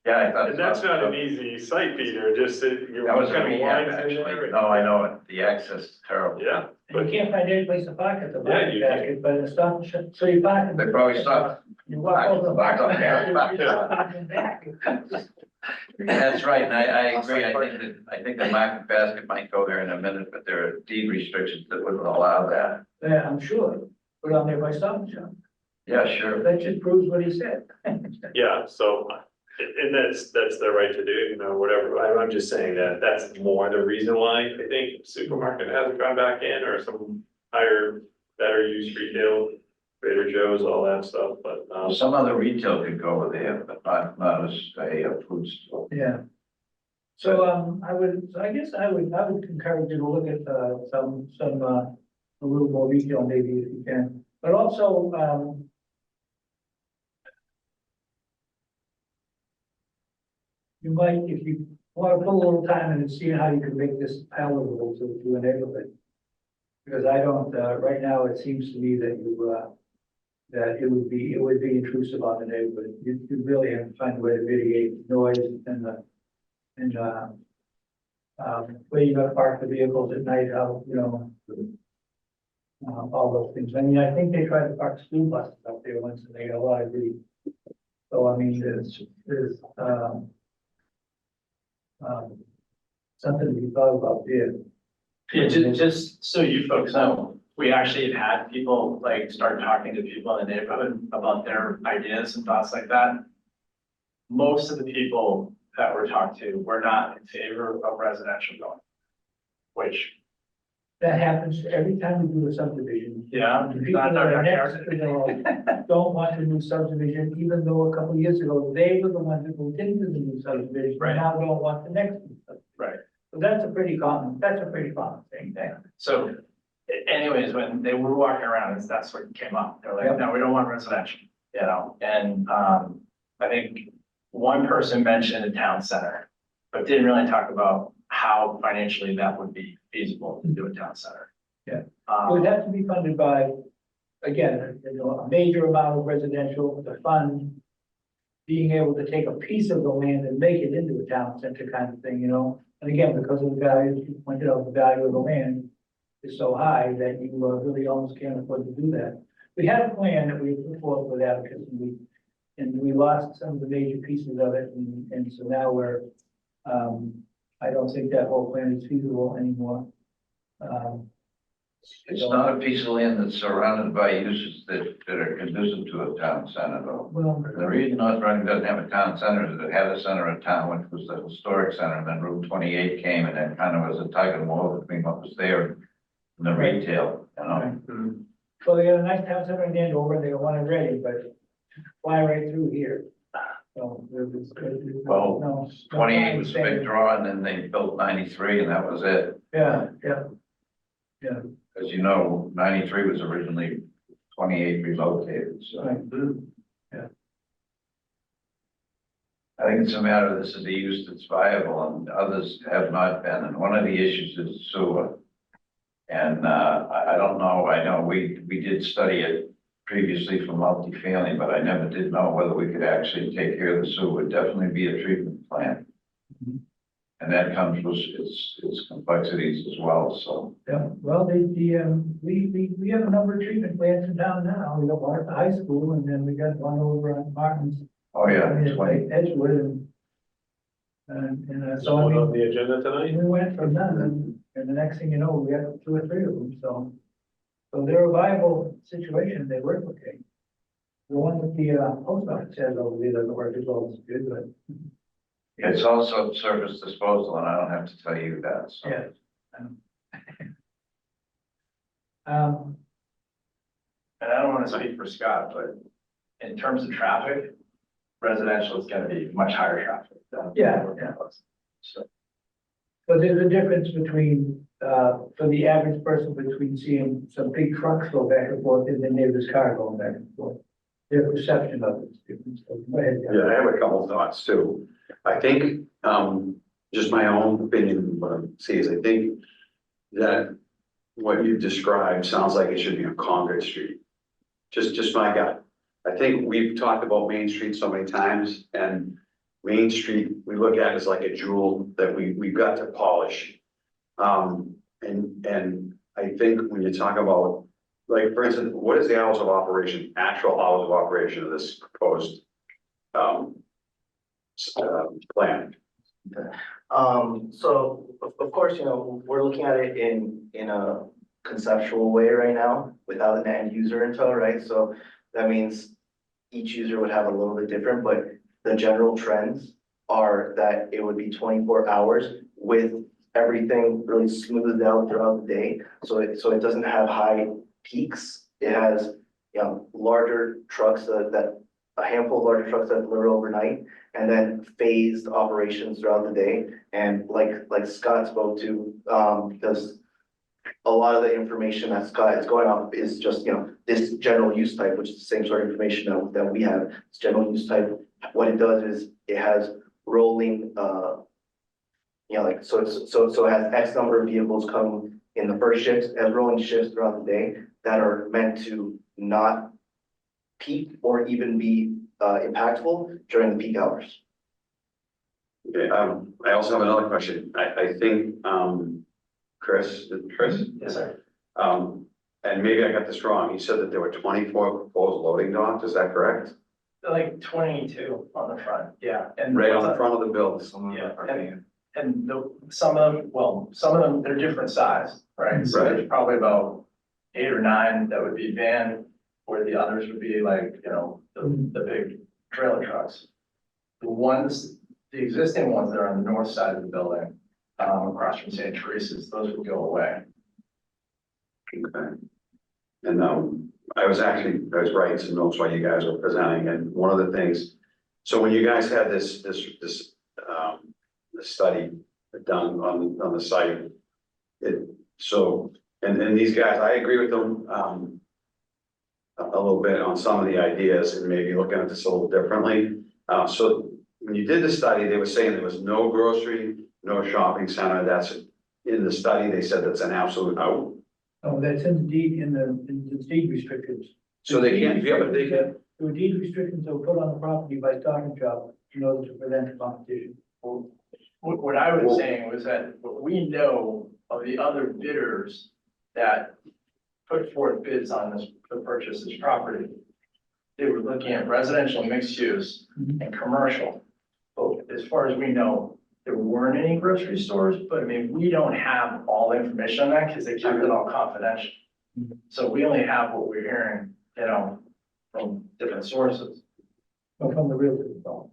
Yeah, I thought. And that's not an easy site, Peter, just that you're. That was gonna kind be, of yeah, lines in actually. there. No, I know it. The access is terrible. Yeah, And you can't find any place to park at the Yeah, market you basket, but it's not, so you park. They probably stopped. You walk over the Park market. up there. Back. That's right, and I agree. I think the market basket might go there in a minute, but there are deed restrictions that wouldn't allow that. Yeah, I'm sure. Put it on there by Stop and Shop. Yeah, sure. That just proves what he said. yeah, so And that's their right to do, you know, whatever, I'm just saying that that's more the reason why I think supermarket hasn't gone back in, or some higher, better use retail, Trader Joe's, all that stuff, but, Some other retail could go over there, but not as a food store. Yeah. So, I guess I would encourage you to look at, a little more retail maybe if you can, but also, you might, if you want to put a little time in and see how you can make this palatable to a neighborhood. Because I don't, right now, it seems to me that that it would be intrusive on the neighborhood. You really have to find a way to mitigate noise and where you're gonna park the vehicles at night, how, you know, all those things. I mean, I think they tried to park school buses up there once and they got a lot of grief. So, I mean, there's something to be thought about there. Yeah, just so you folks know, we actually had people like start talking to people in the neighborhood about their ideas and thoughts like that. Most of the people that were talked to were not in favor of residential going. Which, That happens every time we do a subdivision. yeah, The people not that are our next, you know, don't want to do subdivision, even though a couple of years ago, they were the ones who didn't do the new subdivision, Right. now don't want the next. New subdivision. Right. So that's a pretty common thing there. So anyways, when they were walking around, that's what came up. They're like, Yep. no, we don't want residential, you know, and I think one person mentioned a town center, but didn't really talk about how financially that would be feasible to do a town center. Yeah. It would have to be funded by, again, you know, a major amount of residential, the fund being able to take a piece of the land and make it into a town center kind of thing, you know? And again, because of the value, as you pointed out, the value of the land is so high that you really almost can't afford to do that. We had a plan that we put forth with advocates and we lost some of the major pieces of it. And so now I don't think that whole plan is feasible anymore. It's not a piece of land that's surrounded by uses that are conducive to a town center though. Well, The reason North Reading doesn't have a town center is it had a center of town, which was the historic center, and then Route 28 came and then kind of was a tug and war between what was there and the retail, you know? so they got a nice town center in Andover, and they got one in Reading, but fly right through here. So Well, no, 28 was a big draw, and then they built 93, and that was it. Yeah. As you know, 93 was originally 28 relocated, so. Right. I think it's a matter of this is a use that's viable and others have not been, and one of the issues is sewer. And, I don't know, I know we did study it previously for multifamily, but I never did know whether we could actually take care of the sewer. Would definitely be a treatment plant. And that comes with its complexities as well, so. Yeah, well, we have a number of treatment plants in town now. We got one at the high school and then we got one over on Martin's. Oh, yeah, I mean, 20. Edgewood so I someone on mean, the agenda tonight. we went from none and the next thing you know, we got 2 or 3 of them, so. So they're a viable situation, they work okay. The one with the post office says over there doesn't work as well as good, but It's also surface disposal, and I don't have to tell you that, so. yeah. And I don't want to speak for Scott, but in terms of traffic, residential is going to be much higher traffic. Yeah. So, But there's a difference between, for the average person, between seeing some big trucks go back and forth and their neighbor's car going back and forth. Their perception of it is different. So go ahead, Gary. Yeah, I have a couple thoughts too. I think, just my own opinion, what I see is I think that what you've described sounds like it should be on Concord Street. Just my gut. I think we've talked about Main Street so many times, and Main Street, we look at as like a jewel that we've got to polish. And I think when you talk about, like, for instance, what is the hours of operation, actual hours of operation of this proposed plan? So of course, you know, we're looking at it in a conceptual way right now without an end user in tow, right? So that means each user would have a little bit different, but the general trends are that it would be 24 hours with everything really smoothed out throughout the day. So it doesn't have high peaks. It has, larger trucks that a handful of larger trucks that deliver overnight, and then phased operations throughout the day. And like Scott spoke to, because a lot of the information that Scott is going off is just, this general use type, which is the same sort of information that we have. It's general use type. What it does is it has rolling, so it has X number of vehicles come in the first shifts, as rolling shifts throughout the day that are meant to not peak or even be impactful during the peak hours. Okay, I also have another question. I think, Chris, Yes, sir. and maybe I got this wrong. You said that there were 24 proposed loading docks, is that correct? Like 22 on the front, yeah. And Right on the front of the building. Yeah, and some of them, they're different size, right? So Right. there's probably about 8 or 9 that would be van, where the others would be like, the big trailer trucks. The existing ones that are on the north side of the building, across from St. Teresa's, those would go away. Okay. And, I was writing some notes while you guys were presenting, and one of the things, so when you guys had this study done on the site, and these guys, I agree with them, a little bit on some of the ideas and maybe looking at this a little differently. So when you did the study, they were saying there was no grocery, no shopping center. That's in the study. They said that's an absolute out. Oh, that's in the deed, in the deed restrictions. So they can't, yeah, but they can, There were deed restrictions that were put on the property by Stop and Shop in order to prevent competition. What I was saying was that what we know of the other bidders that put forth bids on this, to purchase this property, they were looking at residential mixed use and commercial. But as far as we know, there weren't any grocery stores, but I mean, we don't have all the information on that because they kept it all confidential. So we only have what we're hearing, from different sources. Or from the realtor. So.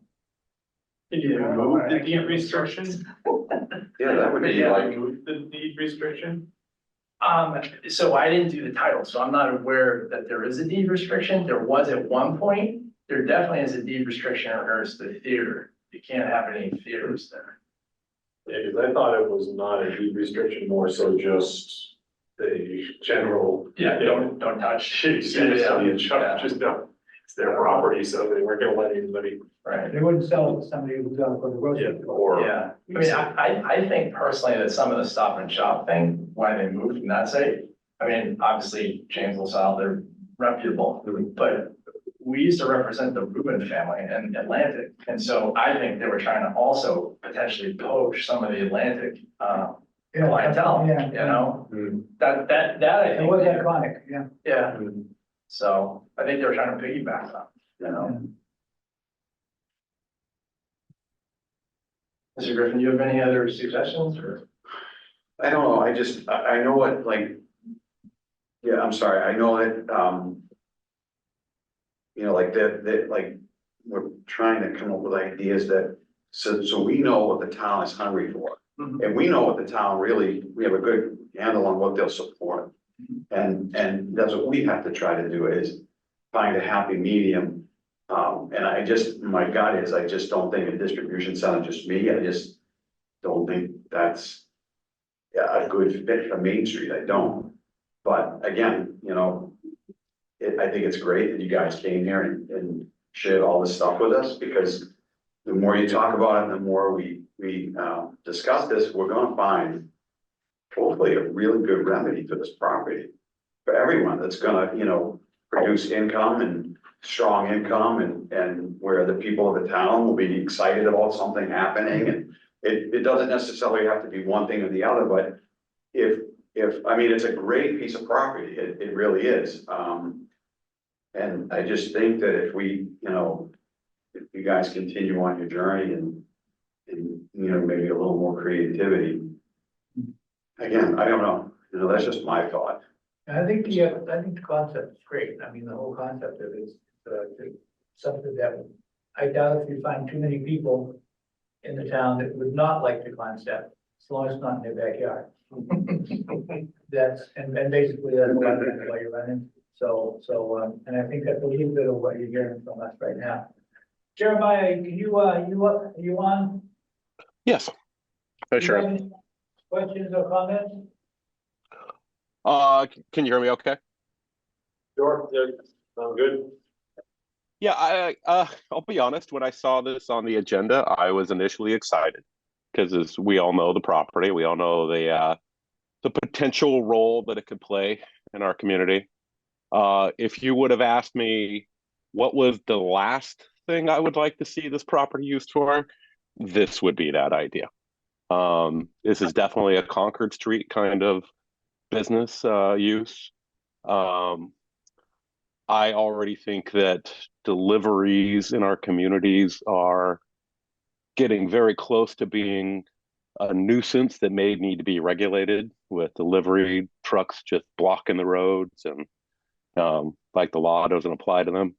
Did you remove the deed restriction? yeah, that would be Yeah. like, Remove the deed restriction? So I didn't do the title, so I'm not aware that there is a deed restriction. There was at one point. There definitely is a deed restriction in regards to the theater. You can't have any theaters there. Yeah, because I thought it was not a deed restriction, more so just the general. Yeah, don't touch. It's their property, so they weren't gonna let anybody. Right. They wouldn't sell it to somebody who's done for the grocery store. Or. Yeah, I mean, I think personally that some of the Stop and Shop thing, why they moved from that site, I mean, obviously James LaSalle, they're reputable, but we used to represent the Rubin family in Atlantic. And so I think they were trying to also potentially poach some of the Atlantic, clientele, that I It think. was iconic, yeah. Yeah, so I think they were trying to piggyback on, Mr. Griffin, do you have any other suggestions or? I don't know, I know what, like, yeah, I'm sorry, I know that, like that, like, we're trying to come up with ideas that, so we know what the town is hungry for. And we know what the town really, we have a good handle on what they'll support. And that's what we have to try to do is find a happy medium. And my gut is, I just don't think a distribution center, just me, I just don't think that's a good fit for Main Street, I don't. But again, I think it's great that you guys came here and shared all this stuff with us, because the more you talk about it, the more we discuss this, we're gonna find hopefully a really good remedy for this property. For everyone that's gonna, produce income and strong income and where the people of the town will be excited about something happening. And it doesn't necessarily have to be one thing or the other, but I mean, it's a great piece of property, it really is. And I just think that if if you guys continue on your journey and maybe a little more creativity. Again, I don't know, that's just my thought. I think the concept is great. I mean, the whole concept of it is something that I doubt if you find too many people in the town that would not like to climb step, as long as it's not in their backyard. That's, and basically that's why you're running. So, and I think that's a little bit of what you're hearing from us right now. Jeremiah, can you, are you on? Yes, Do you sure. have any questions or comments? Can you hear me okay? Sure, yeah, sound good. Yeah, I'll be honest, when I saw this on the agenda, I was initially excited because as we all know the property, we all know the potential role that it could play in our community. If you would have asked me what was the last thing I would like to see this property used for, this would be that idea. This is definitely a Concord Street kind of business use. I already think that deliveries in our communities are getting very close to being a nuisance that may need to be regulated, with delivery trucks just blocking the roads, and like the law doesn't apply to them.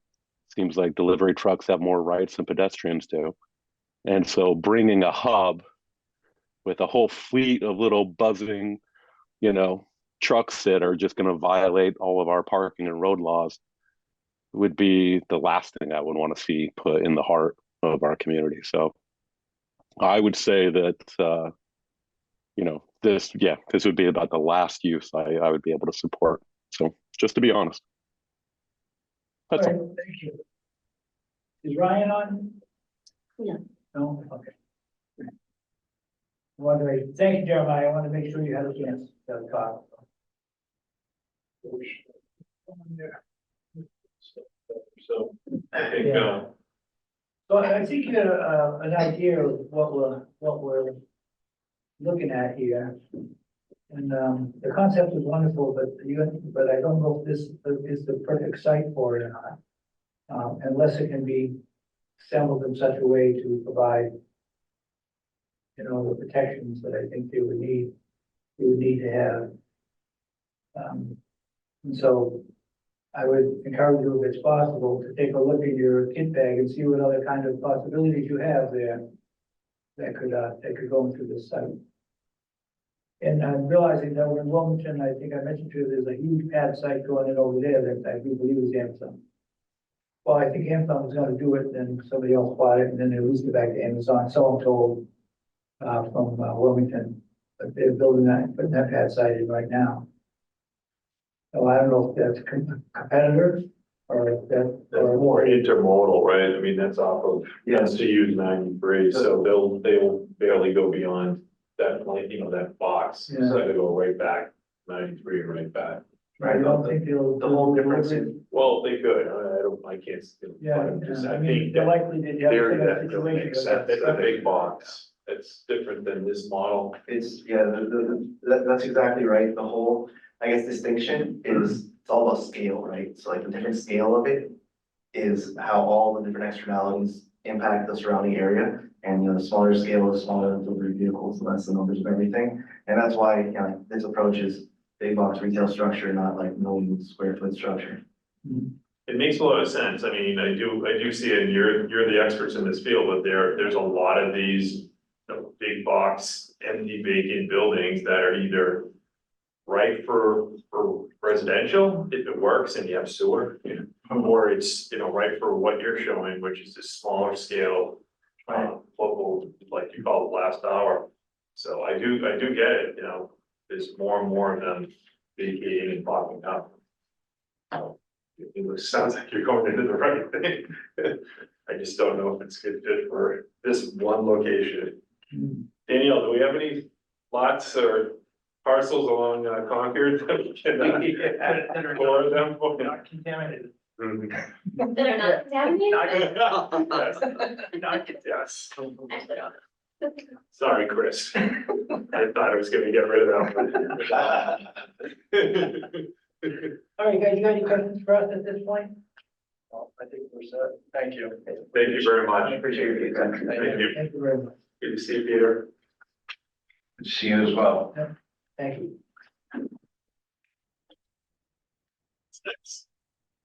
Seems like delivery trucks have more rights than pedestrians do. And so bringing a hub with a whole fleet of little buzzing, trucks that are just going to violate all of our parking and road laws would be the last thing I would want to see put in the heart of our community. So I would say that, this would be about the last use I would be able to support. So just to be honest. All That's right, all. thank you. Is Ryan on? No. No, okay. Thank you, Jeremiah. I want to make sure you had a chance to talk. So I think, Yeah. So I think you have an idea of what we're looking at here. And the concept is wonderful, but I don't know if this is the perfect site for it or not. Unless it can be assembled in such a way to provide, the protections that I think you would need to have. And so I would encourage you, if it's possible, to take a look at your kit bag and see what other kind of possibilities you have there that could go into this site. And I'm realizing that we're in Wilmington, I think I mentioned to you, there's a huge pad site going in over there that I do believe is Amazon. Well, I think Amazon was gonna do it, then somebody else bought it, and then they leased it back to Amazon, so I'm told, from Wilmington. But they're putting that pad site in right now. So I don't know if that's competitor or if that. that's more intermodal, right? I mean, that's off of, Yes. to use 93, so they'll barely go beyond that point, that box. Yeah. So they go right back, 93 and right back. I don't think they'll. The whole difference is, Well, they could, I can't. Yeah, I I mean, think they're that likely to have theory a that situation. makes sense, it's a big box, it's different than this model. it's, yeah, that's exactly right. The whole, I guess, distinction is, it's all about scale, right? So like the different scale of it is how all the different externalities impact the surrounding area. And, the smaller scale, the smaller the delivery vehicles, the less the numbers of everything. And that's why, this approach is big box retail structure, not like million square foot structure. It makes a lot of sense. I mean, I do see it, and you're the experts in this field, but there's a lot of these, big box, empty vacant buildings that are either right for residential, if it works and you have sewer, or it's, right for what you're showing, which is this smaller scale, local, like you call it last hour. So I do get it, there's more and more of them vacating and popping up. It sounds like you're going into the right thing. I just don't know if it's good fit for this one location. Danielle, do we have any lots or parcels along Concord that we can explore them? Not contaminated. Mhm. That are not contaminated? Yes. Actually, don't. Sorry, Chris. I thought I was gonna get rid of that one. All right, guys, you got any questions for us at this point? I think we're set. Thank you. Thank you very I much. appreciate your feedback. Thank you. Thank you very much. Good to see you, Peter. See you as well. Thank you. Thanks.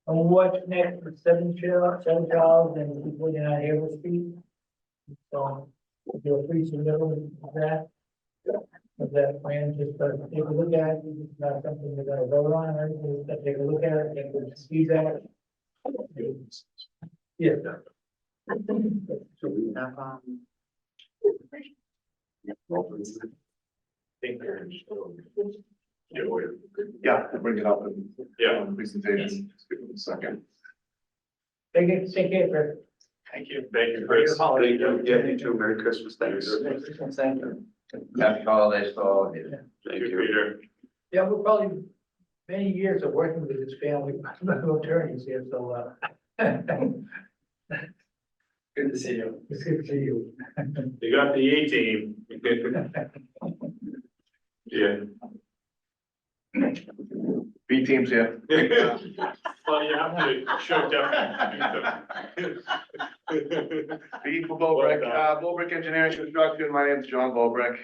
And what's next, the seven Charles and 249 Havel Street? So, if you're free to middle of that. Of that plan, just take a look at it, it's not something we're gonna vote on, or anything, just take a look at it, and we'll see that. Yeah. So we have, Yeah, I'll bring it up in Yeah. presentation. Just give it a second. Take care, Chris. Thank you, Chris. Thank you. Yeah, you too. Merry Christmas. Thanks. Thank you. happy holidays to all of you. Thank Good, you. Peter. Yeah, we're probably many years of working with this family, no attorneys here, so, Good to see you. it's good to see you. You got the A team. Yeah. B team's here. Well, you have to show deference. B for Bobrick Engineering Construction. My name is John Bobrick.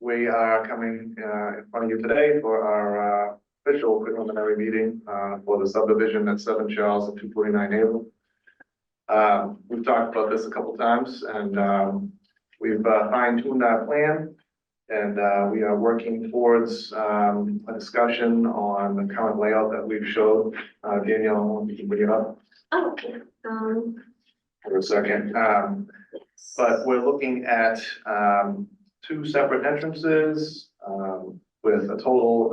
We are coming in front of you today for our official preliminary meeting for the subdivision at 7 Charles and 249 Havel. We've talked about this a couple times, and we've fine-tuned our plan. And we are working towards a discussion on the current layout that we've showed. Danielle, you can bring it up Oh, yeah, for a second. But we're looking at two separate entrances with a total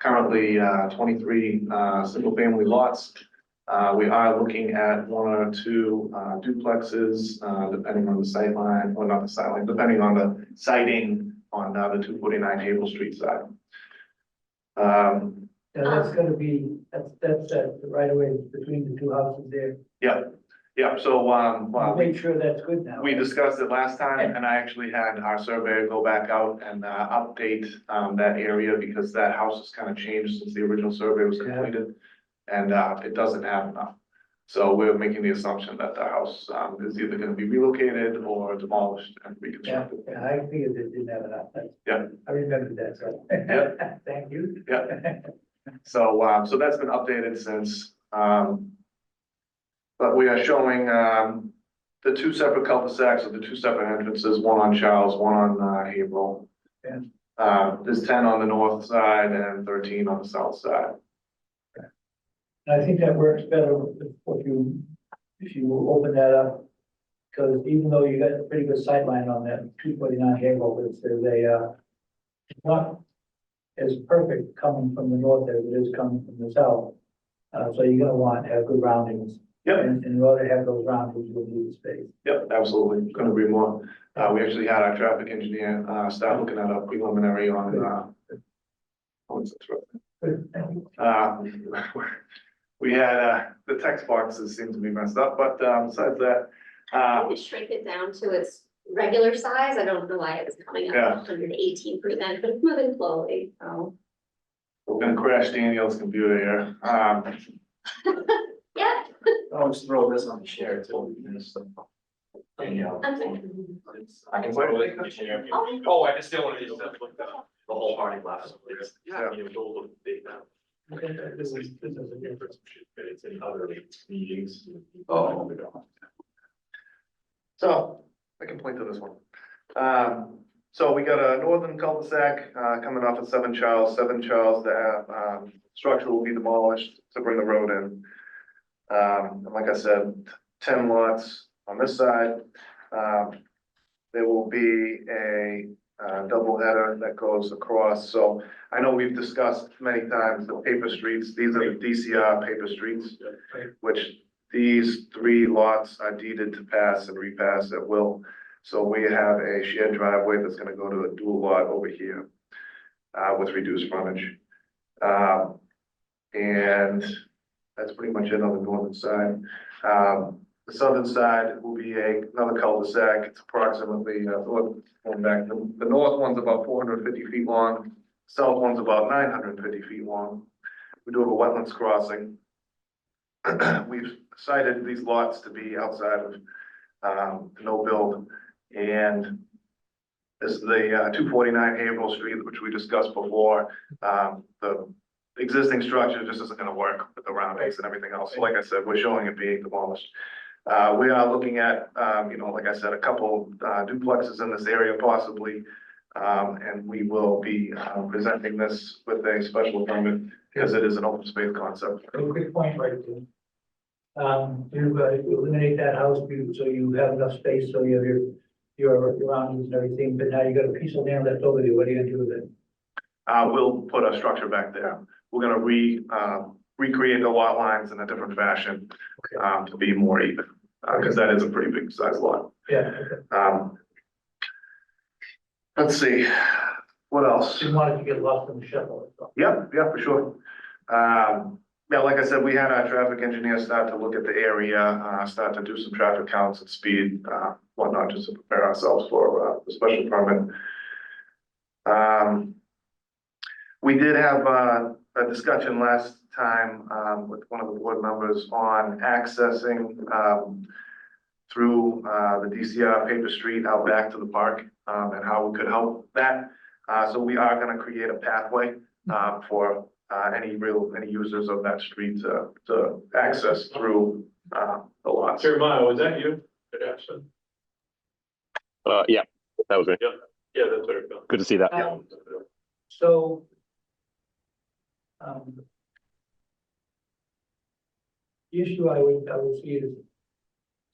currently 23 single-family lots. We are looking at one or two duplexes depending on the sight line, or not the sight line, depending on the siting on the 249 Havel Street side. And that's gonna be, that's right away between the two houses there. Yeah, so We'll make sure that's good now. we discussed it last time, and I actually had our surveyor go back out and update that area because that house has kind of changed since the original survey was completed. And it doesn't have enough. So we're making the assumption that the house is either gonna be relocated or demolished and Yeah, reconstructed. yeah, I figured they didn't have enough. Yeah. I remember that, so. Yeah. Thank you. Yeah. So so that's been updated since, but we are showing the two separate cul-de-sacs of the two separate entrances, one on Charles, one on Haverhill. Yeah. There's 10 on the north side and 13 on the south side. I think that works better if you open that up. Because even though you got a pretty good sightline on that 249 Havel, it's not as perfect coming from the north as it is coming from the south. So you're gonna want to have good roundings. Yep. And in order to have those roundings, you'll need the space. Yep, absolutely, couldn't agree more. We actually had our traffic engineer start looking at a preliminary on what's it? Good, thank you. We had the text boxes seem to be messed up, but besides that, we shrink it down to its regular size. I don't know why it was coming up Yeah. 118%, but it's moving slowly, so. we're gonna crash Daniel's computer here. Yeah, I'll just throw this on the share too. Danielle. I'm sorry. I can throw it on the share. Oh, I just didn't want to use that. The whole party left. Yeah. Okay, this is a difference. It's in other meetings. Oh. So I can point to this one. So we got a northern cul-de-sac coming off of 7 Charles. 7 Charles, the structure will be demolished to bring the road in. And like I said, 10 lots on this side. There will be a double header that goes across. So I know we've discussed many times the paper streets. These are the DCR paper streets, which these 3 lots are deeded to pass and repass at will. So we have a shared driveway that's gonna go to a dual lot over here with reduced frontage. And that's pretty much it on the northern side. The southern side will be another cul-de-sac. It's approximately, going back, the north one's about 450 feet long, south one's about 950 feet long. We do have a wetlands crossing. We've cited these lots to be outside of no build, and this is the 249 Haverhill Street, which we discussed before. The existing structure just isn't gonna work with the round base and everything else. So like I said, we're showing it being demolished. We are looking at, like I said, a couple duplexes in this area possibly. And we will be presenting this with a special permit because it is an open space concept. A quick point right there. You eliminate that house, so you have enough space, so you have your surroundings and everything, but now you got a piece of land left over there, what are you gonna do with it? We'll put a structure back there. We're gonna recreate the lot lines in a different fashion, to be more even, because that is a pretty big size lot. Yeah, okay. Let's see, what else? Didn't want it to get lost in the shuffle. Yeah, for sure. Yeah, like I said, we had our traffic engineer start to look at the area, start to do some traffic counts and speed, whatnot, just to prepare ourselves for the special permit. We did have a discussion last time with one of the board members on accessing through the DCR paper street out back to the park, and how we could help that. So we are gonna create a pathway for any users of that street to access through the lots. Jeremiah, was that you? Good action. Yeah, that was me. Yeah, that's what it felt. Good to see that. So. The issue I would see is,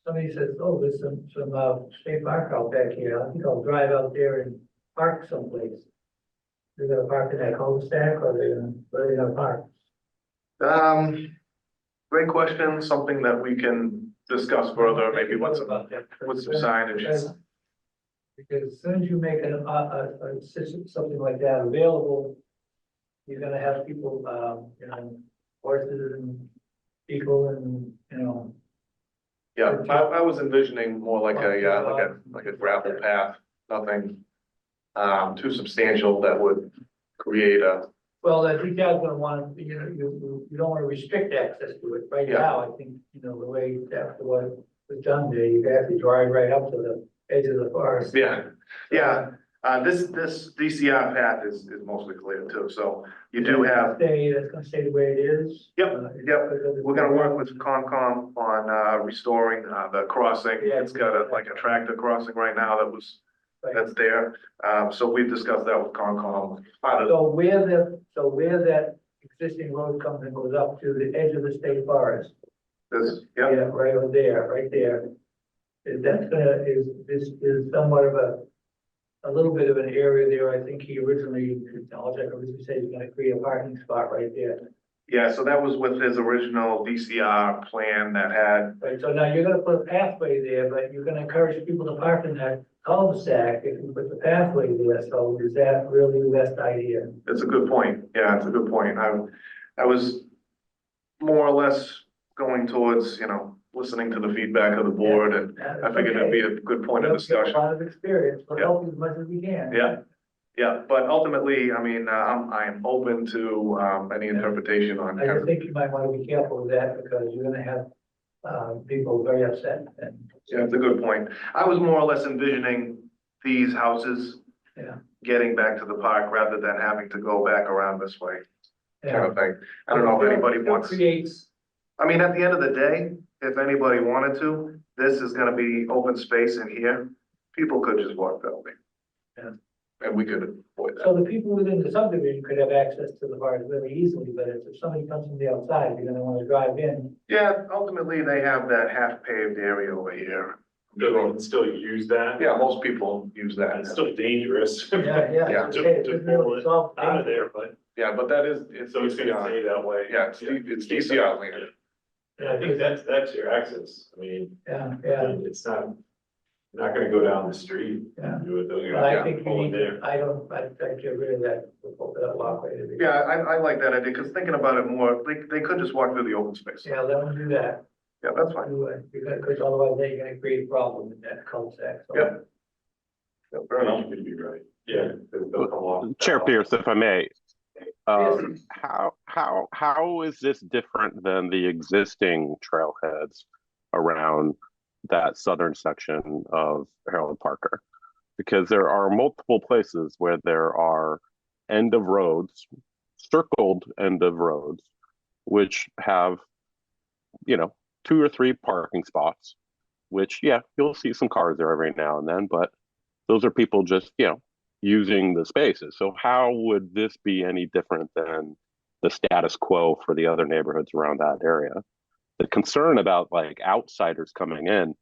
somebody says, oh, there's some state park out back here, I think I'll drive out there and park someplace. They're gonna park in that cul-de-sac, or where are they gonna park? Great question, something that we can discuss further, maybe with About that. some signage. Because as soon as you make a system, something like that available, you're gonna have people, horses and people and, Yeah, I was envisioning more like a gravel path, nothing too substantial that would create a, well, I think that's gonna want, you don't wanna restrict access to it. Right Yeah. now, I think, the way that was done there, you have to drive right up to the edge of the forest. yeah. This DCR path is mostly clear too, so you do have, That's gonna stay the way it is. Yep, we're gonna work with Concom on restoring the crossing. Yeah. It's got a tractor crossing right now that's there. So we've discussed that with Concom. So where that existing road comes and goes up to the edge of the state forest. Yeah, right over there, right there. Is somewhat of a little bit of an area there. I think he originally said he's gonna create a parking spot right there. Yeah, so that was with his original DCR plan that had, Right, so now you're gonna put a pathway there, but you're gonna encourage people to park in that cul-de-sac if you put the pathway there. So is that really the best idea? it's a good point. Yeah, it's a good point. I was more or less going towards, listening to the feedback of the board, and I figured it'd be a good point of discussion. A lot of experience, but Yeah. help as much as we can. Yeah, but ultimately, I mean, I am open to any interpretation on I kind just of, think you might wanna be careful with that because you're gonna have, people very upset and. yeah, it's a good point. I was more or less envisioning these houses Yeah. getting back to the park rather than having to go back around this way, kind Yeah. of thing. I don't know if anybody It wants, creates, I mean, at the end of the day, if anybody wanted to, this is gonna be open space in here. People could just walk that way. Yeah. And we could avoid so that. the people within the subdivision could have access to the park really easily, but if somebody comes from the outside, you're gonna wanna drive in. Yeah, ultimately, they have that half paved area over here. So they can still use that. Yeah, most people use that. It's still dangerous. Yeah. Yeah. Okay, To it doesn't really pull it solve out of things. there, but Yeah, but that is, it's so it's gonna DCR. stay that way. Yeah, it's DCR land. Yeah, I think that's your access. I mean, Yeah, it's not gonna go down the street. Yeah. Do it, though. You're but not I gonna think you pull it need there. to, I'd get rid of that walkway. Yeah, I like that idea, because thinking about it more, they could just walk through the open space. Yeah, let them do that. Yeah, that's fine. Because otherwise they're gonna create a problem in that cul-de-sac. So. Yep. Yeah, fair enough. You could be right. Yeah. they'll come along. Chair Pierce, if I may, Yes. how is this different than the existing trailheads around that southern section of Harold Parker? Because there are multiple places where there are end of roads circled end of roads, which have, 2 or 3 parking spots, which, yeah, you'll see some cars there every now and then, but those are people just, using the spaces. So how would this be any different than the status quo for the other neighborhoods around that area? The concern about like outsiders coming in,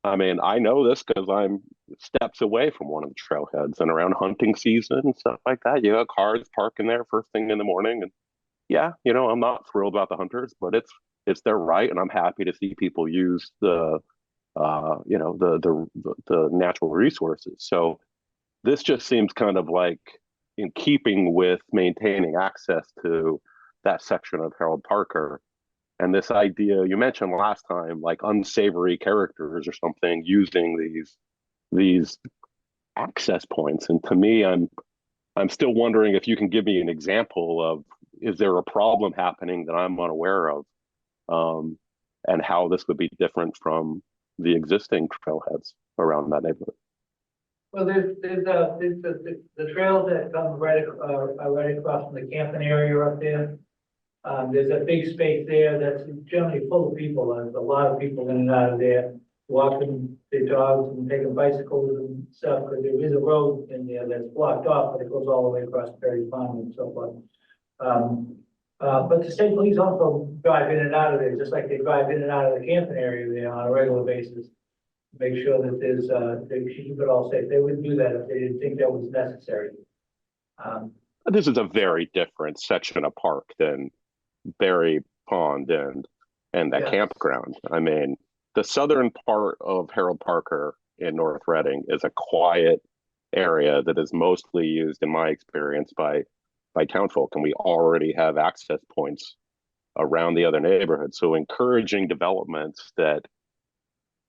I mean, I know this because I'm steps away from one of the trailheads, and around hunting season and stuff like that, you have cars parking there first thing in the morning. And yeah, I'm not thrilled about the hunters, but it's their right, and I'm happy to see people use the the natural resources. So this just seems kind of like in keeping with maintaining access to that section of Harold Parker. And this idea you mentioned last time, like unsavory characters or something using these access points. And to me, I'm still wondering if you can give me an example of, is there a problem happening that I'm unaware of, and how this would be different from the existing trailheads around that neighborhood. Well, there's the trails that come right across from the camping area up there. There's a big space there that's generally full of people. There's a lot of people in and out of there, walking their dogs and taking bicycles and stuff, because there is a road in there that's blocked off, but it goes all the way across Berry Farm and so forth. But the state police also drive in and out of there, just like they drive in and out of the camping area there on a regular basis. Make sure that they keep it all safe. They wouldn't do that if they didn't think that was necessary. This is a very different section of park than Berry Pond and that Yes. campground. I mean, the southern part of Harold Parker in North Reading is a quiet area that is mostly used, in my experience, by townfolk, and we already have access points around the other neighborhoods. So encouraging developments that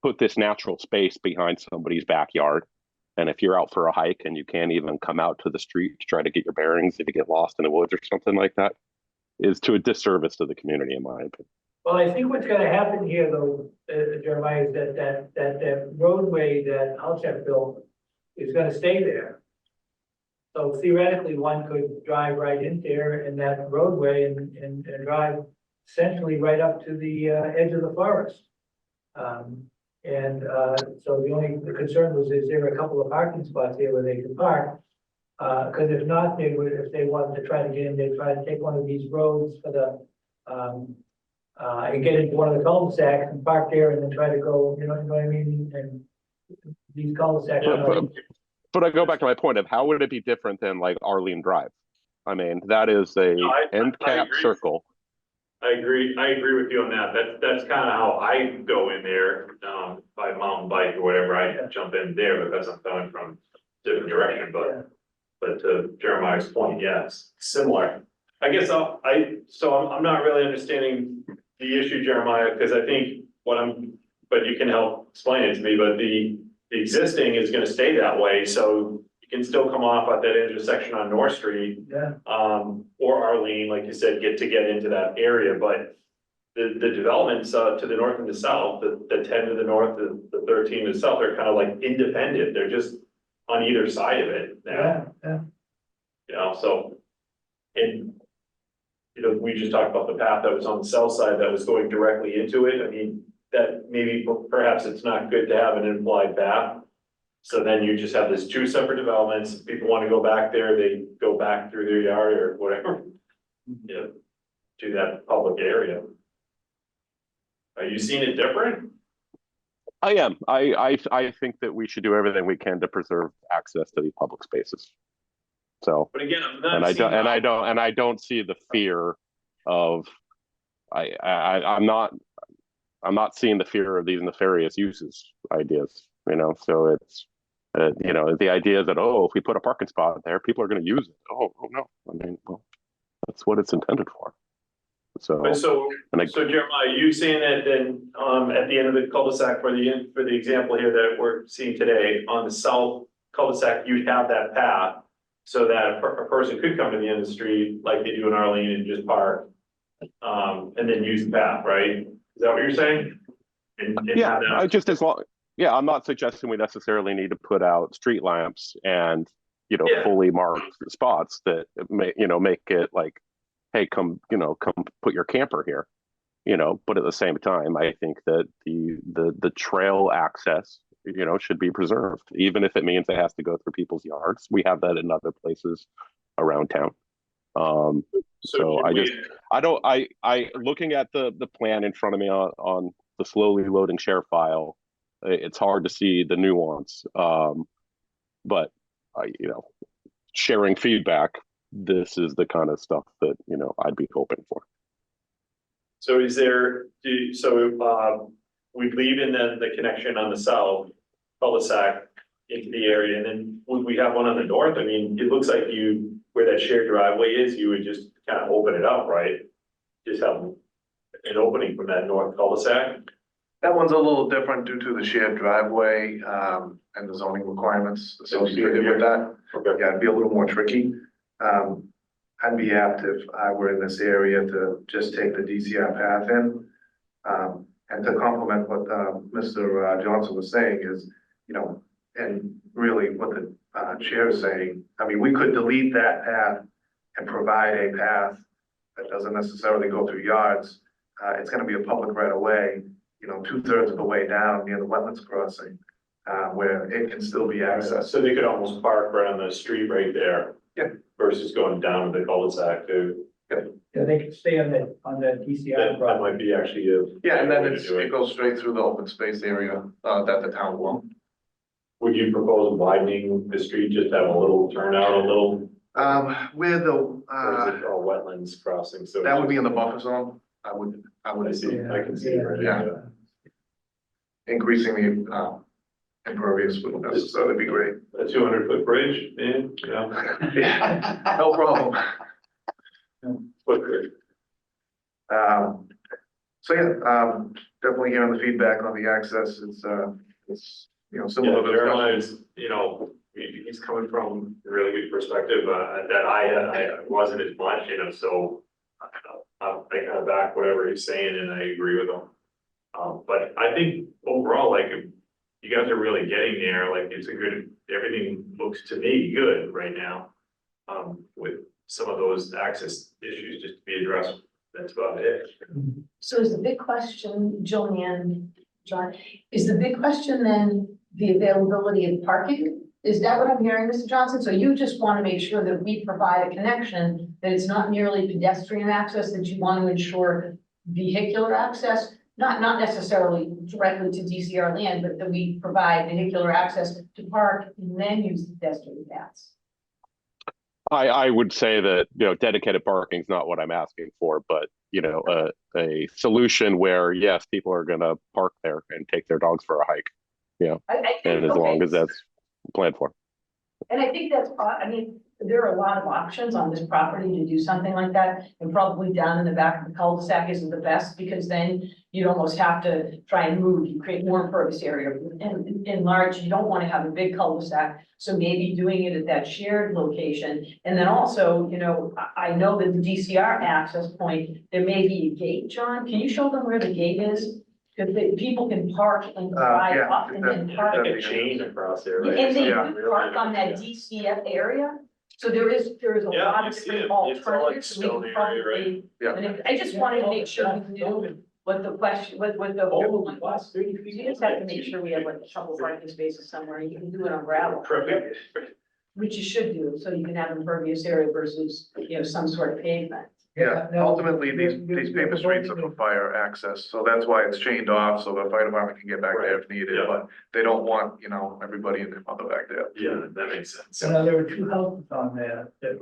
put this natural space behind somebody's backyard. And if you're out for a hike and you can't even come out to the street to try to get your bearings, if you get lost in the woods or something like that, is to a disservice to the community, in my opinion. Well, I think what's gonna happen here though, Jeremiah, is that roadway that Alchek built is gonna stay there. So theoretically, one could drive right in there in that roadway and drive essentially right up to the edge of the forest. So the concern was, is there a couple of parking spots here where they could park? Because if not, if they wanted to try to get in, they'd try to take one of these roads for the, and get into one of the cul-de-sacs and park there and then try to go, you know what I mean? And these cul-de-sacs. But I go back to my point of, how would it be different than like Arlene Drive? I mean, that is a end cap circle. I agree with you on that. That's kind of how I go in there, by mountain bike or whatever, I jump in there because I'm coming from a different direction, but to Jeremiah's point, yes, similar. I guess I'm not really understanding the issue, Jeremiah, because I think but you can help explain it to me, but the existing is gonna stay that way, so you can still come off at that intersection on North Street. Yeah. Or Arlene, like you said, get into that area, but the developments to the north and the south, the 10 to the north, the 13 to the south, are kind of like independent, they're just on either side of it now. Yeah. So, and we just talked about the path that was on the south side that was going directly into it. I mean, that maybe perhaps it's not good to have an implied path. So then you just have this 2 separate developments. If people want to go back there, they go back through their yard or whatever. To that public area. Are you seeing it different? I am. I think that we should do everything we can to preserve access to these public spaces. So, but again, I don't see the fear of, I'm not seeing the fear of these nefarious uses ideas, so it's, the idea that, if we put a parking spot there, people are going to use it. Oh no. I mean, well, that's what it's intended for. So Jeremiah, you saying that then, at the end of the cul-de-sac for the example here that we're seeing today, on the south cul-de-sac, you'd have that path so that a person could come to the end of the street like they do in Arlene and just park, and then use the path, right? Is that what you're saying? I'm not suggesting we necessarily need to put out street lamps and fully marked spots that make it like hey, come put your camper here, but at the same time, I think that the trail access, should be preserved, even if it means it has to go through people's yards. We have that in other places around town. So looking at the plan in front of me on the slowly loading share file, it's hard to see the nuance. But sharing feedback, this is the kind of stuff that, I'd be hoping for. So we'd leave in the connection on the south cul-de-sac into the area, and then would we have one on the north? I mean, it looks like where that shared driveway is, you would just kind of open it up, right? Just have an opening from that north cul-de-sac. That one's a little different due to the shared driveway, and the zoning requirements associated with that. Okay. Yeah, it'd be a little more tricky. I'd be apt if I were in this area to just take the DCR path in. And to complement what, Mr. Johnson was saying is, and really what the, chair is saying, I mean, we could delete that path and provide a path that doesn't necessarily go through yards. It's gonna be a public right of way, 2/3 of the way down near the wetlands crossing, where it can still be accessed. So they could almost park right on the street right there. Yeah. Versus going down to the cul-de-sac too. Yeah, they could stay on the DCR. That might be actually Yeah, and then way to do it goes straight through the open space area, that the town will. Would you propose widening the street, just have a little turnout, a little, Where the, or is it all wetlands crossing? So that would be in the buffer zone. I I would see, I can see it right Yeah. there. increasing the, impervious wouldn't necessarily be great. A 200-foot bridge, man, Yeah, no problem. foot. So yeah, definitely hearing the feedback on the access. It's, Yeah, similar to Jeremiah discussion. is, he's coming from a really good perspective, that I wasn't as much, so I'm kind of back whatever he's saying, and I agree with him. But I think overall, like, you guys are really getting there, like, everything looks to me good right now. With some of those access issues just to be addressed, that's about it. So is the big question, Joanne, John, is the big question then the availability of parking? Is that what I'm hearing, Mr. Johnson? So you just want to make sure that we provide a connection, that it's not merely pedestrian access, that you want to ensure vehicular access? Not necessarily directly to DCR land, but that we provide vehicular access to park and then use the pedestrian paths. I would say that, dedicated parking is not what I'm asking for, but, a solution where, yes, people are going to park there and take their dogs for a hike, and as long as that's planned for. And I think there are a lot of options on this property to do something like that, and probably down in the back of the cul-de-sac isn't the best, because then you'd almost have to try and move, you create more impervious area. And in large, you don't want to have a big cul-de-sac, so maybe doing it at that shared location. And then also, I know that the DCR access point, there may be a gate, John, can you show them where the gate is? Because people can park and drive yeah, up and then park. Like a chain across there, right? And they Yeah. do park on that DCF area, so there is a Yeah, lot you of see different it. It's all like alternatives. We stone can area, right? probably- Yeah. and I just wanted to make sure we knew what the question, what the whole one was. You just have to make sure we have like a couple parking spaces somewhere, and you can do it on gravel. Perfect. Which you should do, so you can have impervious area versus, some sort of pavement. Yeah, No, ultimately, these you're paper streets are for fire access, so that's why it's chained off, so the fire department can get back there if needed, Yeah. but they don't want, everybody and their mother back there. Yeah, that makes sense. There were two houses on there, that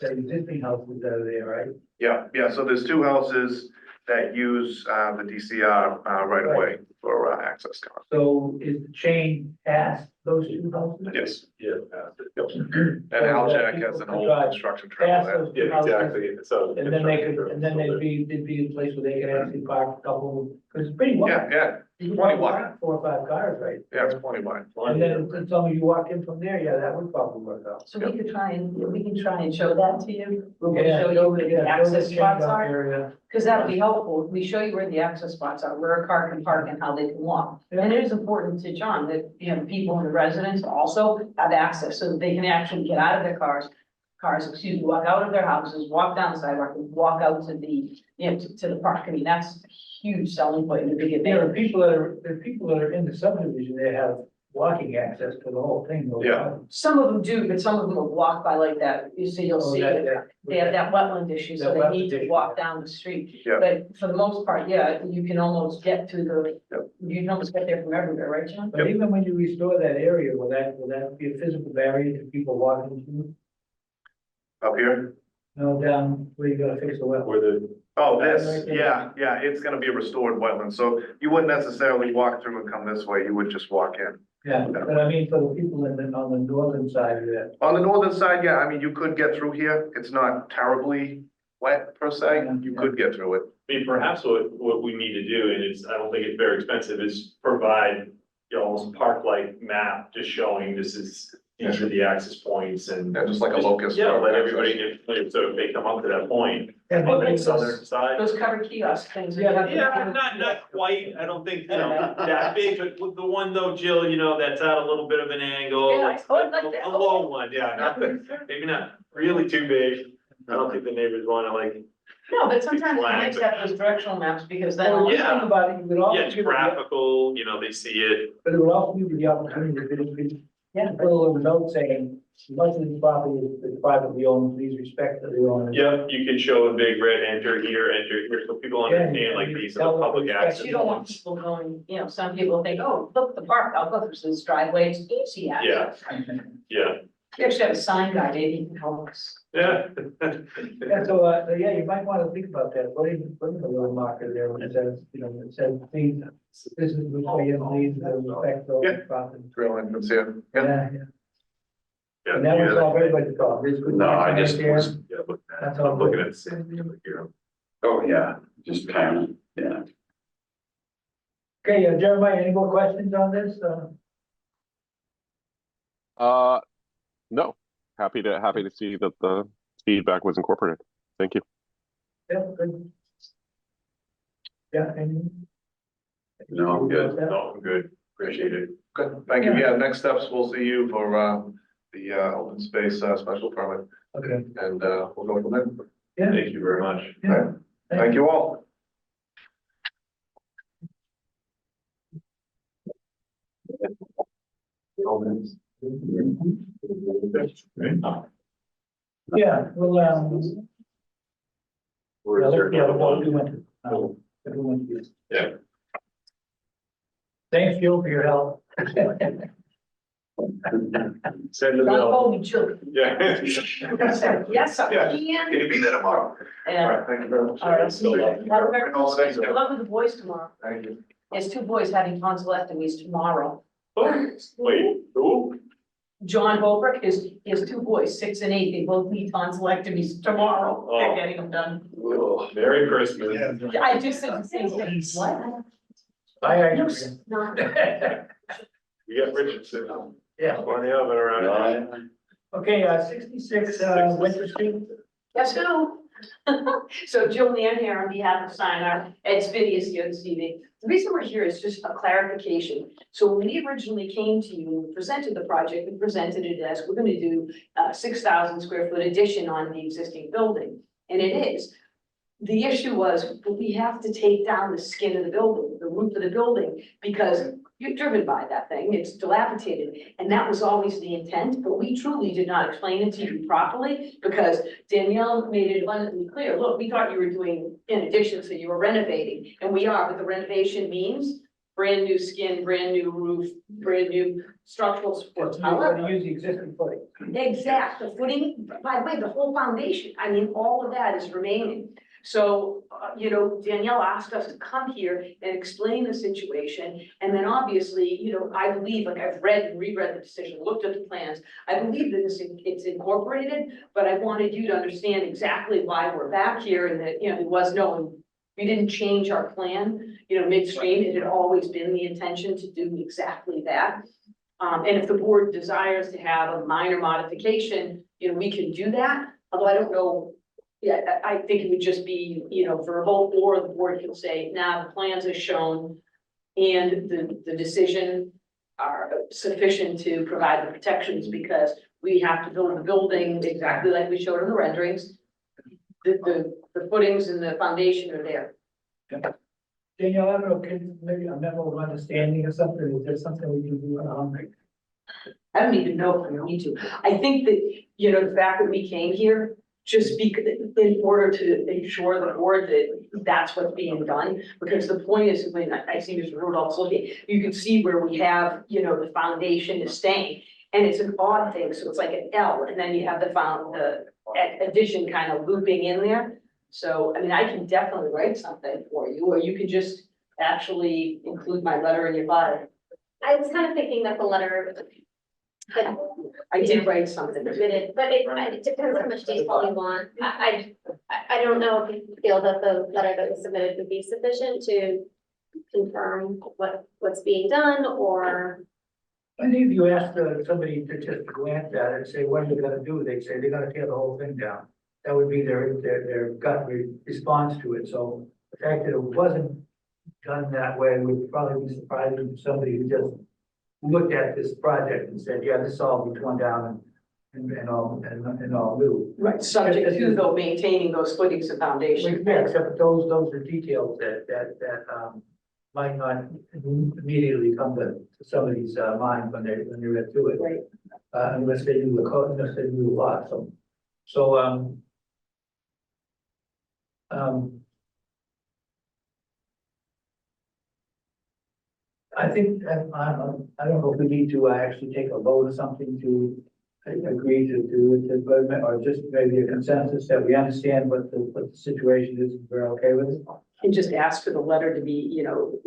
existing houses that are there, right? Yeah, so there's two houses that use, the DCR, right away for, access cars. So is the chain past those two houses? Yes, Yeah. and Aljack has an old construction trailer Past there. those two Yeah, houses, exactly, so. and then there'd be a place where they could actually park a couple, because it's pretty wide. Yeah, You can 20 park wide. 4 or 5 cars, right? yeah, it's plenty wide. And then some of you walk in from there, yeah, that would probably work out. So we can try and show that to you. We'll Yeah, show you where the yeah, access those spots change-off are. area. Because that'll be helpful. We show you where the access spots are, where a car can park and how they can walk. And it is important to John that, people in the residents also have access so that they can actually get out of their cars, cars, walk out of their houses, walk down the sidewalk, and walk out to the, to the park. I mean, that's a huge selling point in a big There are advantage. people that are in the subdivision, they have walking access to the whole thing. though. Yeah. Some of them do, but some of them will walk by like that, you see, you'll Oh, see, that- they have that wetland issue, so That they wetland need to issue, walk yeah. down the street. Yeah. But for the most part, yeah, you can almost get to the, Yep. you can almost get there from everywhere, right, John? But even when you restore that area, will that be a physical barrier to people walking through? Up here? No, down where you gotta fix the wetland. Where the, Oh, this, yeah, it's gonna be a restored wetland, so you wouldn't necessarily walk through and come this way, you would just walk in. Yeah, but I mean, for the people on the northern side of that. On the northern side, yeah, I mean, you could get through here, it's not terribly wet per se, you could get through it. I mean, perhaps what we need to do, and I don't think it's very expensive, is provide, almost park-like map, just showing these are the access points and. Yeah, just like a locus. Yeah, let everybody get familiar, so if they come up to that point, Yeah, Oh, on the that's southern side. Those covered kiosk things. Yeah, Not quite, I don't think, that big, but with the one though, Jill, that's at a little bit of an angle. Yeah, I would like that. A low one, yeah, maybe not really too big, I don't think the neighbors wanna No, but sometimes it's nice to have those directional maps, because then. Well, Yeah. think about it, you would also. yeah, it's give it the- graphical, they see it. But it would also give you the opportunity to, put a little note saying, much of this property is privately owned, please respect the owner. Yep, you can show a big red enter here, so people understand, like, these are the public access. You don't want people going, some people think, oh, look, the park, I'll go through this driveway, it's easy access. Yeah, We actually have a sign guy, Dave, he can help us. yeah. Yeah, so, you might want to think about that, put in a little marker there, when it says, it says, please, this is which way you lead, respect the property. Trail entrance here. Yeah. Yeah, yeah. And that was all everybody's thought. There's good No, I connection just right there. was, That's all I'm looking good. at the same thing here. oh, yeah, just kind of, yeah. Okay, Jeremiah, any more questions on this? No, happy to see that the feedback was incorporated. Thank you. Yeah, good. Yeah, any? No, I'm good. No, I'm good, appreciate it. Good, thank you. Yeah, next steps, we'll see you for, the, open space, special permit, Okay, and, we'll go from there. yeah, Thank you very much. yeah. Thank you all. Yeah, well, Or is there another one? Yeah. Thanks, Joe, for your help. Send the Don't bill. hold me, Jill. Yeah. Yes, I Yeah. can. Can you be there tomorrow? All Yeah. right, thank you very much. All right, I'll see you. Have a Merry All Christmas. right. Good luck with the boys tomorrow. Thank you. There's 2 boys having tonsillectomies tomorrow. Wait, who? John Holbrook, his 2 boys, 6 and 8, they both need tonsillectomies tomorrow. They're Oh. getting them done. Merry Christmas. I just said the same thing. What? Bye, No, Adrian. no. You got Richardson. Yeah, On the oven around. okay, 66, Winter Street. Guess who? So Jill Nairn here on behalf of Sinar, Ed Spitty is here this evening. The reason we're here is just a clarification. So when we originally came to you and presented the project, we presented it as we're gonna do a 6,000 square foot addition on the existing building, and it is. The issue was, we have to take down the skin of the building, the roof of the building, because you're driven by that thing, it's dilapidated. And that was always the intent, but we truly did not explain it to you properly, because Danielle made it abundantly clear, look, we thought you were doing in addition, so you were renovating, and we are, but the renovation means brand new skin, brand new roof, brand new structural supports. We're gonna However, use the existing footing. exact, the footing, by the way, the whole foundation, I mean, all of that is remaining. So, Danielle asked us to come here and explain the situation. And then obviously, I believe, like I've read and reread the decision, looked at the plans. I believe that it's incorporated, but I wanted you to understand exactly why we're back here and that, there was we didn't change our plan, midstream. It had always been the intention to do exactly that. And if the board desires to have a minor modification, we can do that. Although I don't know. Yeah, I think it would just be, verbal, or the board can say, now the plans are shown and the decision are sufficient to provide the protections, because we have to build the building exactly like we showed in the renderings. The footings and the foundation are there. Danielle, I don't know, can maybe a memo of understanding or something, is there something we can do? I don't even know if we need to. I think that, you know, the fact that we came here, just because, in order to ensure the board that that's what's being done. Because the point is, when I see Mr. Rudolph's looking, you can see where we have, you know, the foundation is staying. And it's an odd thing, so it's like an L, and then you have the addition kind of looping in there. So, I mean, I can definitely write something for you, or you can just actually include my letter in your file. I was kind of thinking that the letter, but I did write something. submitted, but it depends how much detail you want. I don't know if you feel that the letter that was submitted would be sufficient to confirm what's being done, or. I think if you asked somebody to just glance at it and say, what are they gonna do? They'd say they're gonna tear the whole thing down. That would be their gut response to it. So the fact that it wasn't done that way would probably be surprising to somebody who just looked at this project and said, yeah, this all be torn down and all new. Right, subject to though maintaining those footings and foundation. Yeah, except those are details that might not immediately come to somebody's mind when they read through it. Right. Unless they knew the code, unless they knew the law, so. I think, I don't know if we need to actually take a vote or something to agree to, or just maybe a consensus that we understand what the situation is, and we're okay with it. And just ask for the letter to be, you know,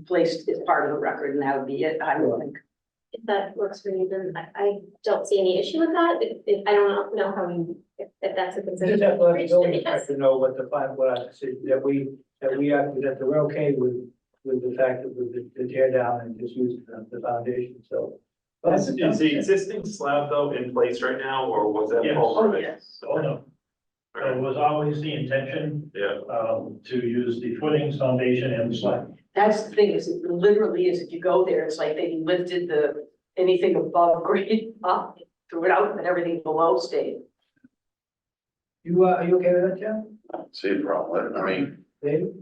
placed as part of the record, and that would be it, I would think. If that works for you, then I don't see any issue with that. I don't know how if that's a Just consideration. have to let the building inspector know what what I said, that we're okay with the fact that with the tear down and just use the foundation, so. Is the existing slab though in place right now, or was that? Yes. all right? yes. Oh, no. It was always the intention, Yeah, to use the footings, foundation and slab. That's the thing, is it literally is, if you go there, it's like they lifted anything above grade up, threw it out, and everything below stayed. Are you okay with that, Jim? See a problem with it, I mean, David?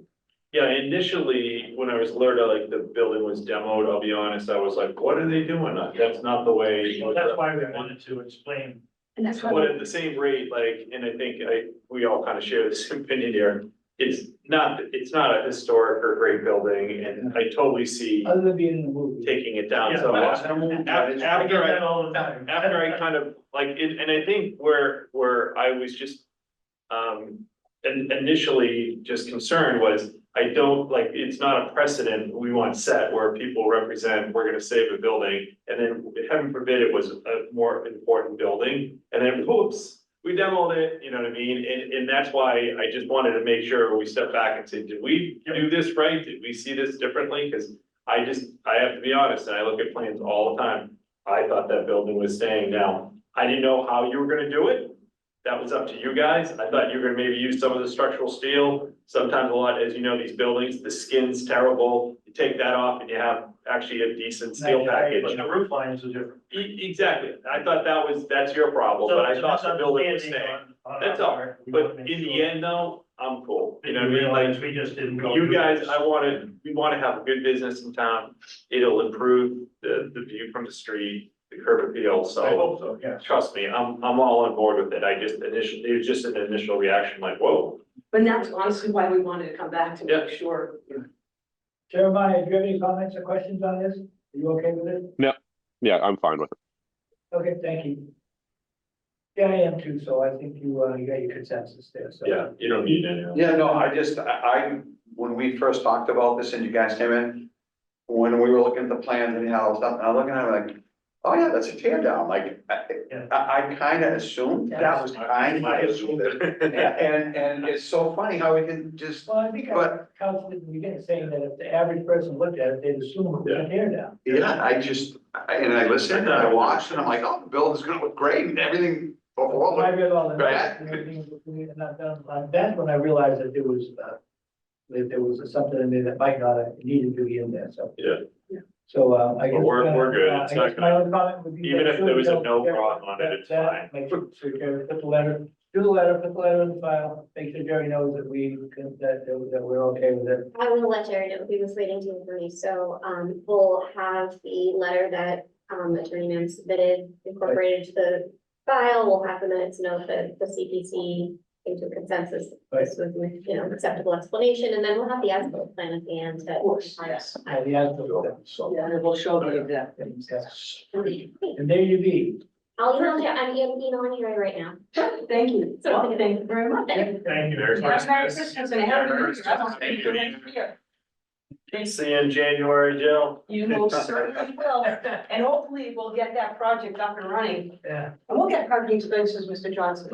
yeah, initially, when I was alerted, like the building was demoed, I'll be honest, I was like, what are they doing? That's not the way. So that's why we wanted to explain. And that's But why, at the same rate, like, and I think we all kind of share the same opinion here. It's not a historic or great building, and I totally see Other than being in the movie. taking it down, Yeah, so. well, After I get that all the time. I kind of like it, and I think where I was just initially just concerned was, I don't, like, it's not a precedent we want set where people represent, we're gonna save a building, and then heaven forbid it was a more important building, and then whoops, we demoed it, you know what I mean? And that's why I just wanted to make sure we step back and say, did we do this right? Did we see this differently? Cause I have to be honest, and I look at plans all the time. I thought that building was staying down. I didn't know how you were gonna do it. That was up to you guys. I thought you were gonna maybe use some of the structural steel. Sometimes a lot, as you know, these buildings, the skin's terrible. You take that off and you have actually a decent steel package. But the roof lines are different. Exactly. I thought that's your problem, but I thought the building was staying. That's all. But in the end though, I'm cool. You know what I mean? Like, We just didn't go. you through guys, this. we wanna have a good business in town. It'll improve the view from the street, the curb appeal, I so. hope so, yes. Trust me, I'm all on board with it. It was just an initial reaction like, whoa. but that's honestly why we wanted to come back to make sure. Jeremiah, do you have any comments or questions on this? Are you okay with it? Yeah, I'm fine with it. Okay, thank you. Yeah, I am too, so I think you got your consensus there, so. Yeah, you don't need any. yeah, no, I, when we first talked about this and you guys came in, when we were looking at the plans and how stuff, I'm looking at it like, oh yeah, that's a tear down, like, I kind of assumed that was kind I of, assumed and it's so funny how we can just, Well, I think But- Council did the beginning saying that if the average person looked at it, they'd assume it was a tear down. yeah, I listened and I watched and I'm like, oh, the building's gonna look great and everything before. When I read all the Right. notes and everything, and that's when I realized that there was something in there that might not have needed to be in there, so. Yeah. So, I guess. We're good. It's I not guess my only comment would be. Even that if there was a should no tell problem on it, Jerry it's that- fine. Make sure, Jerry, put the letter, do the letter, put the letter in the file, make sure Jerry knows that that we're okay with it. I will let Jerry know, he was waiting to hear from me, so, we'll have the letter that, Attorney Mann submitted incorporated to the file, we'll have the minutes note that the CPC came to a consensus. This was, you know, acceptable explanation, and then we'll have the as-built plan at the end that. Yes. The as-built. Yeah, and we'll show the exact. And there you be. I'll email you, I'm emailing you right now. Thank you. So- Well, thank you very much. Thank you very much. Have a Merry Christmas and a Happy New Year. I don't speak to you next year. See you in January, Jill. You most certainly will, and hopefully we'll get that project up and running, Yeah. and we'll get parking spaces, Mr. Johnson.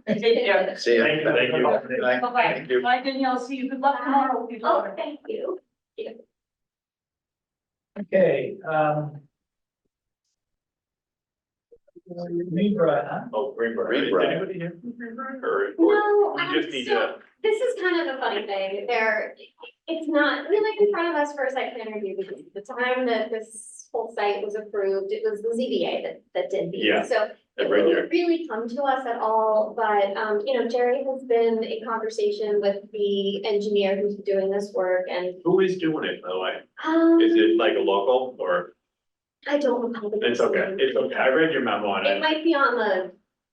Take care. See ya. Thank you, thank you. Bye-bye. Thank you. Bye, Danielle, see you, good luck tomorrow. with your Oh, daughter. thank you. Okay, Libra, huh? Oh, Greenbrier. Is Greenbrier. anybody here? Or No, we just need so to, this is kind of a funny thing, it's not really in front of us for a site plan review, because the time that this whole site was approved, it was the ZBA that did these, Yeah, so. It right here. wouldn't really come to us at all, but, you know, Jerry has been in conversation with the engineer who's doing this work, and, who is doing it, by the way? um, Is it like a local or? I don't know. It's okay, it's okay. I read your memo on It it. might be on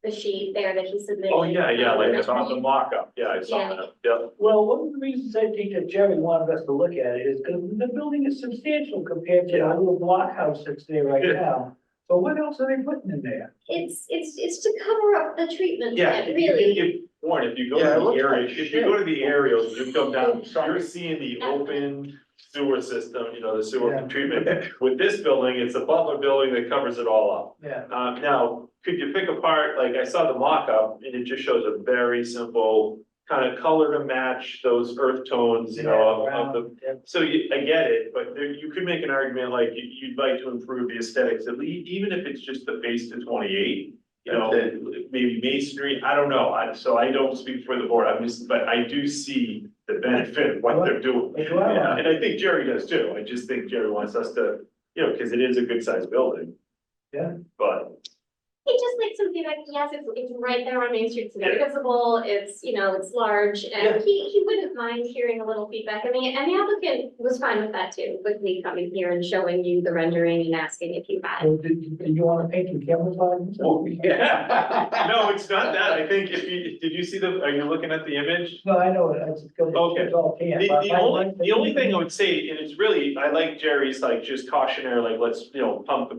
the sheet there that he submitted. Oh, yeah, like it's on the mock-up. Yeah, I saw Yeah. that. Yeah. Well, one of the reasons I think that Jerry wanted us to look at it is because the building is substantial compared to the little block house that's there right now. So what else are they putting in there? It's to cover up the treatment Yeah, plant, if really. Warren, if you go Yeah, it to the looks area, like if you shit. go to the aerials, you come down, you're seeing the open sewer system, you know, the sewer Yeah. treatment. With this building, it's a Butler building that covers it all up. Yeah. Now, could you pick apart, like I saw the mock-up and it just shows a very simple kind of color to match those earth tones, you know, of the. Yeah. So I get it, but there, you could make an argument like you'd like to improve the aesthetics, at least, even if it's just the face to 28. You know, That's maybe masonry, I don't know, so I don't speak for the board, but I do see the benefit of what they're doing. As well. Yeah, and I think Jerry does too, I just think Jerry wants us to, you know, cause it is a good sized building. Yeah. But, He just like some feedback, yes, it's right there on Main Street, it's very visible, it's, you know, it's large, Yeah. and he wouldn't mind hearing a little feedback, and the applicant was fine with that too, with me coming here and showing you the rendering and asking if you had. So did you want to paint some camouflage? oh, yeah, no, it's not that, I think did you see are you looking at the image? No, I know, it's because Okay. it's all tan. The only thing I would say, and it's really, I like Jerry's like just cautionary, like, let's, you know, pump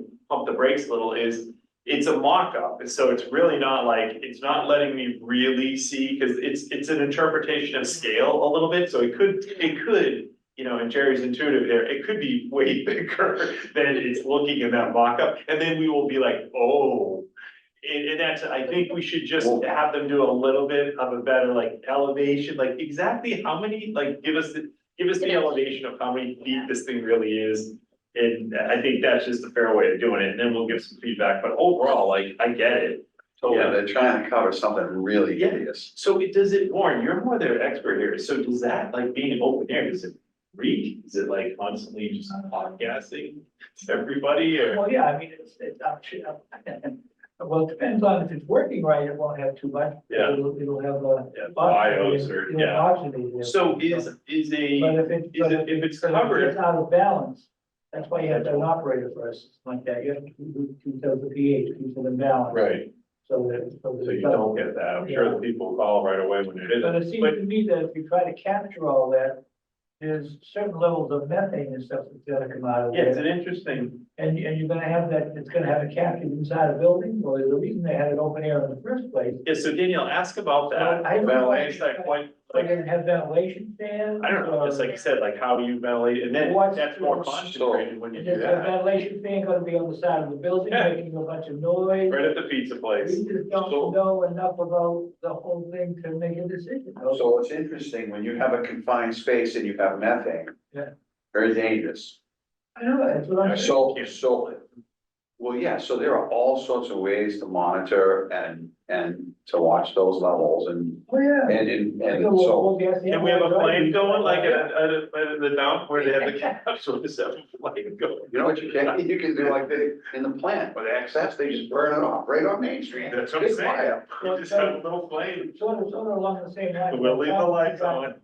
the brakes a little, is it's a mock-up, and so it's really not like, it's not letting me really see, because it's an interpretation of scale a little bit, so it could, you know, and Jerry's intuitive here, it could be way bigger than it's looking in that mock-up, and then we will be like, oh. And that's, I think we should just have them do a little bit of a better like elevation, like exactly how many, like, give us the elevation of how many feet this thing really is. And I think that's just a fair way of doing it, and then we'll give some feedback, but overall, like, I get it. Yeah, Totally. they're trying to cover something really hideous. So Warren, you're more the expert here, so does that, like, being open air, does it reek? Is it like constantly just podcasting to everybody, or? Well, yeah, I mean, well, it depends on if it's working right, it won't have too much. Yeah. It'll have a. Yeah, bios or, it'll yeah. oxidate there. So is But if it's covered, It's out of balance, that's why you have to have an operator for us, like that, you have to keep the pH, keep it in balance. right, So that. so you don't get that, I'm sure the people call right away when it But it is. seems to me that if you try to capture all that, there's certain levels of methane and stuff that's gonna come out of Yeah, it's there. an interesting, And you're gonna have that, it's gonna have it captured inside a building, well, there's a reason they had it open air in the first place. yeah, so Danielle, ask about that. I don't know. Ventilation, like, They're gonna have ventilation fans. I don't know, just like you said, like, how do you ventilate, and then What's- that's more concentrated when you And do there's a that, ventilation fan gonna be on the side of the building, Yeah. making a bunch of noise. right at the pizza place. We just don't know enough about the whole thing to make a decision. So it's interesting, when you have a confined space and you have methane. Yeah. Very dangerous. I know, that's what I'm saying. So, well, yeah, so there are all sorts of ways to monitor and to watch those levels and, Oh, yeah. and so. And we have a flame going like at the dump where they have the caps with the seven flame going. You know what you can do like they, in the plant, where they access, they just burn it off right on Main Street. That's what I'm Big saying. fire. You just have a little flame. Sort of along the same line. We'll leave the lights on.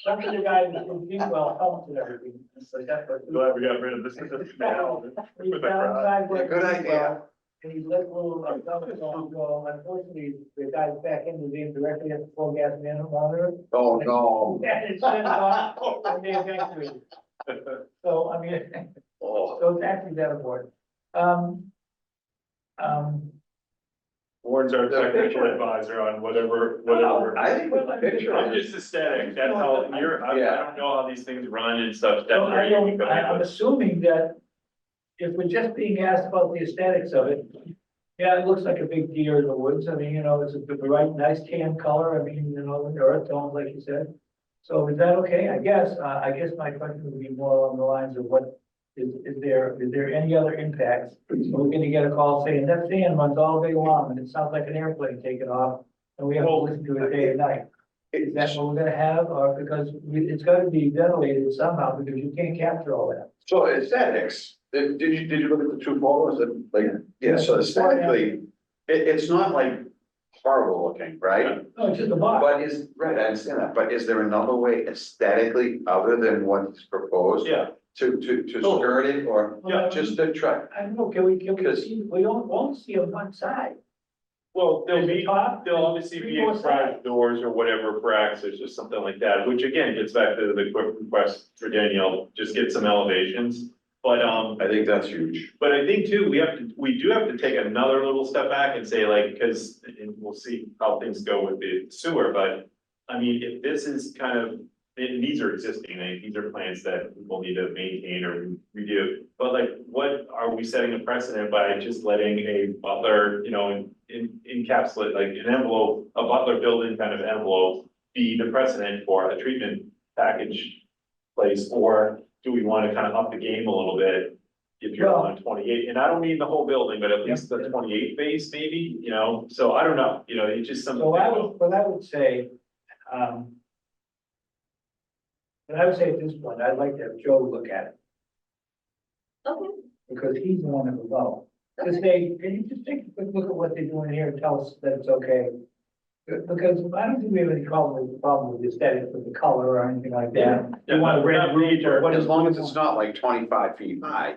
Some of the guys in Deepwell helped and everything. So that's what- Glad we got rid of this smell. He's With the down crowd. side where Yeah, good idea. Deepwell, and he let little, go, unfortunately, the guy's back in the game directly at the full gas man monitor. Oh, no. And it shut it off, and they evacuated. So, I mean, Oh, so it's actually that important. Warren's our technical advisor on whatever. I think with the picture. I'm just aesthetic, that's how I don't know how these things run and stuff. So I'm assuming that if we're just being asked about the aesthetics of it, yeah, it looks like a big deer in the woods. I mean, you know, it's a right, nice tan color. I mean, you know, the earth tones, like you said. So is that okay? I guess my question would be more along the lines of what is there any other impacts? So we're gonna get a call saying that fan runs all day long and it sounds like an airplane taking off and we have to listen to it day and night. Is that what we're gonna have, or because it's gotta be ventilated somehow, because you can't capture all that? So aesthetics, did you look at the two photos and like, yeah, so aesthetically, it's not like horrible looking, right? No, it's just a box. But right, I understand that, but is there another way aesthetically other than what's proposed? Yeah. To skirt it or Yeah. just to try? I don't know, can we Because- see, we won't see on one side. Well, there'll be, Top, there'll obviously be 3-4 garage doors or whatever for access or something like that, which again gets back to the quick request for Danielle, just get some elevations. But, I think that's huge. but I think too, we do have to take another little step back and say like, because, and we'll see how things go with the sewer, but I mean, if this is kind of, and these are existing, these are plans that people need to maintain or redo. But like, what are we setting a precedent by just letting a butler, you know, encapsulate like an envelope, a butler building kind of envelope be the precedent for a treatment package place? Or do we want to kind of up the game a little bit if you're on 28? And I don't mean the whole building, but at least the 28 base maybe, you know? So I don't know, you know, it's just something. So I would say, and I would say at this point, I'd like to have Joe look at it, Okay, because he's the one that will know. Just say, can you just take a quick look at what they're doing here and tell us that it's okay? Because I don't think we have any problem with the aesthetic, with the color or anything like that. Yeah, You want a not red roof or what? As long as it's not like 25 feet high.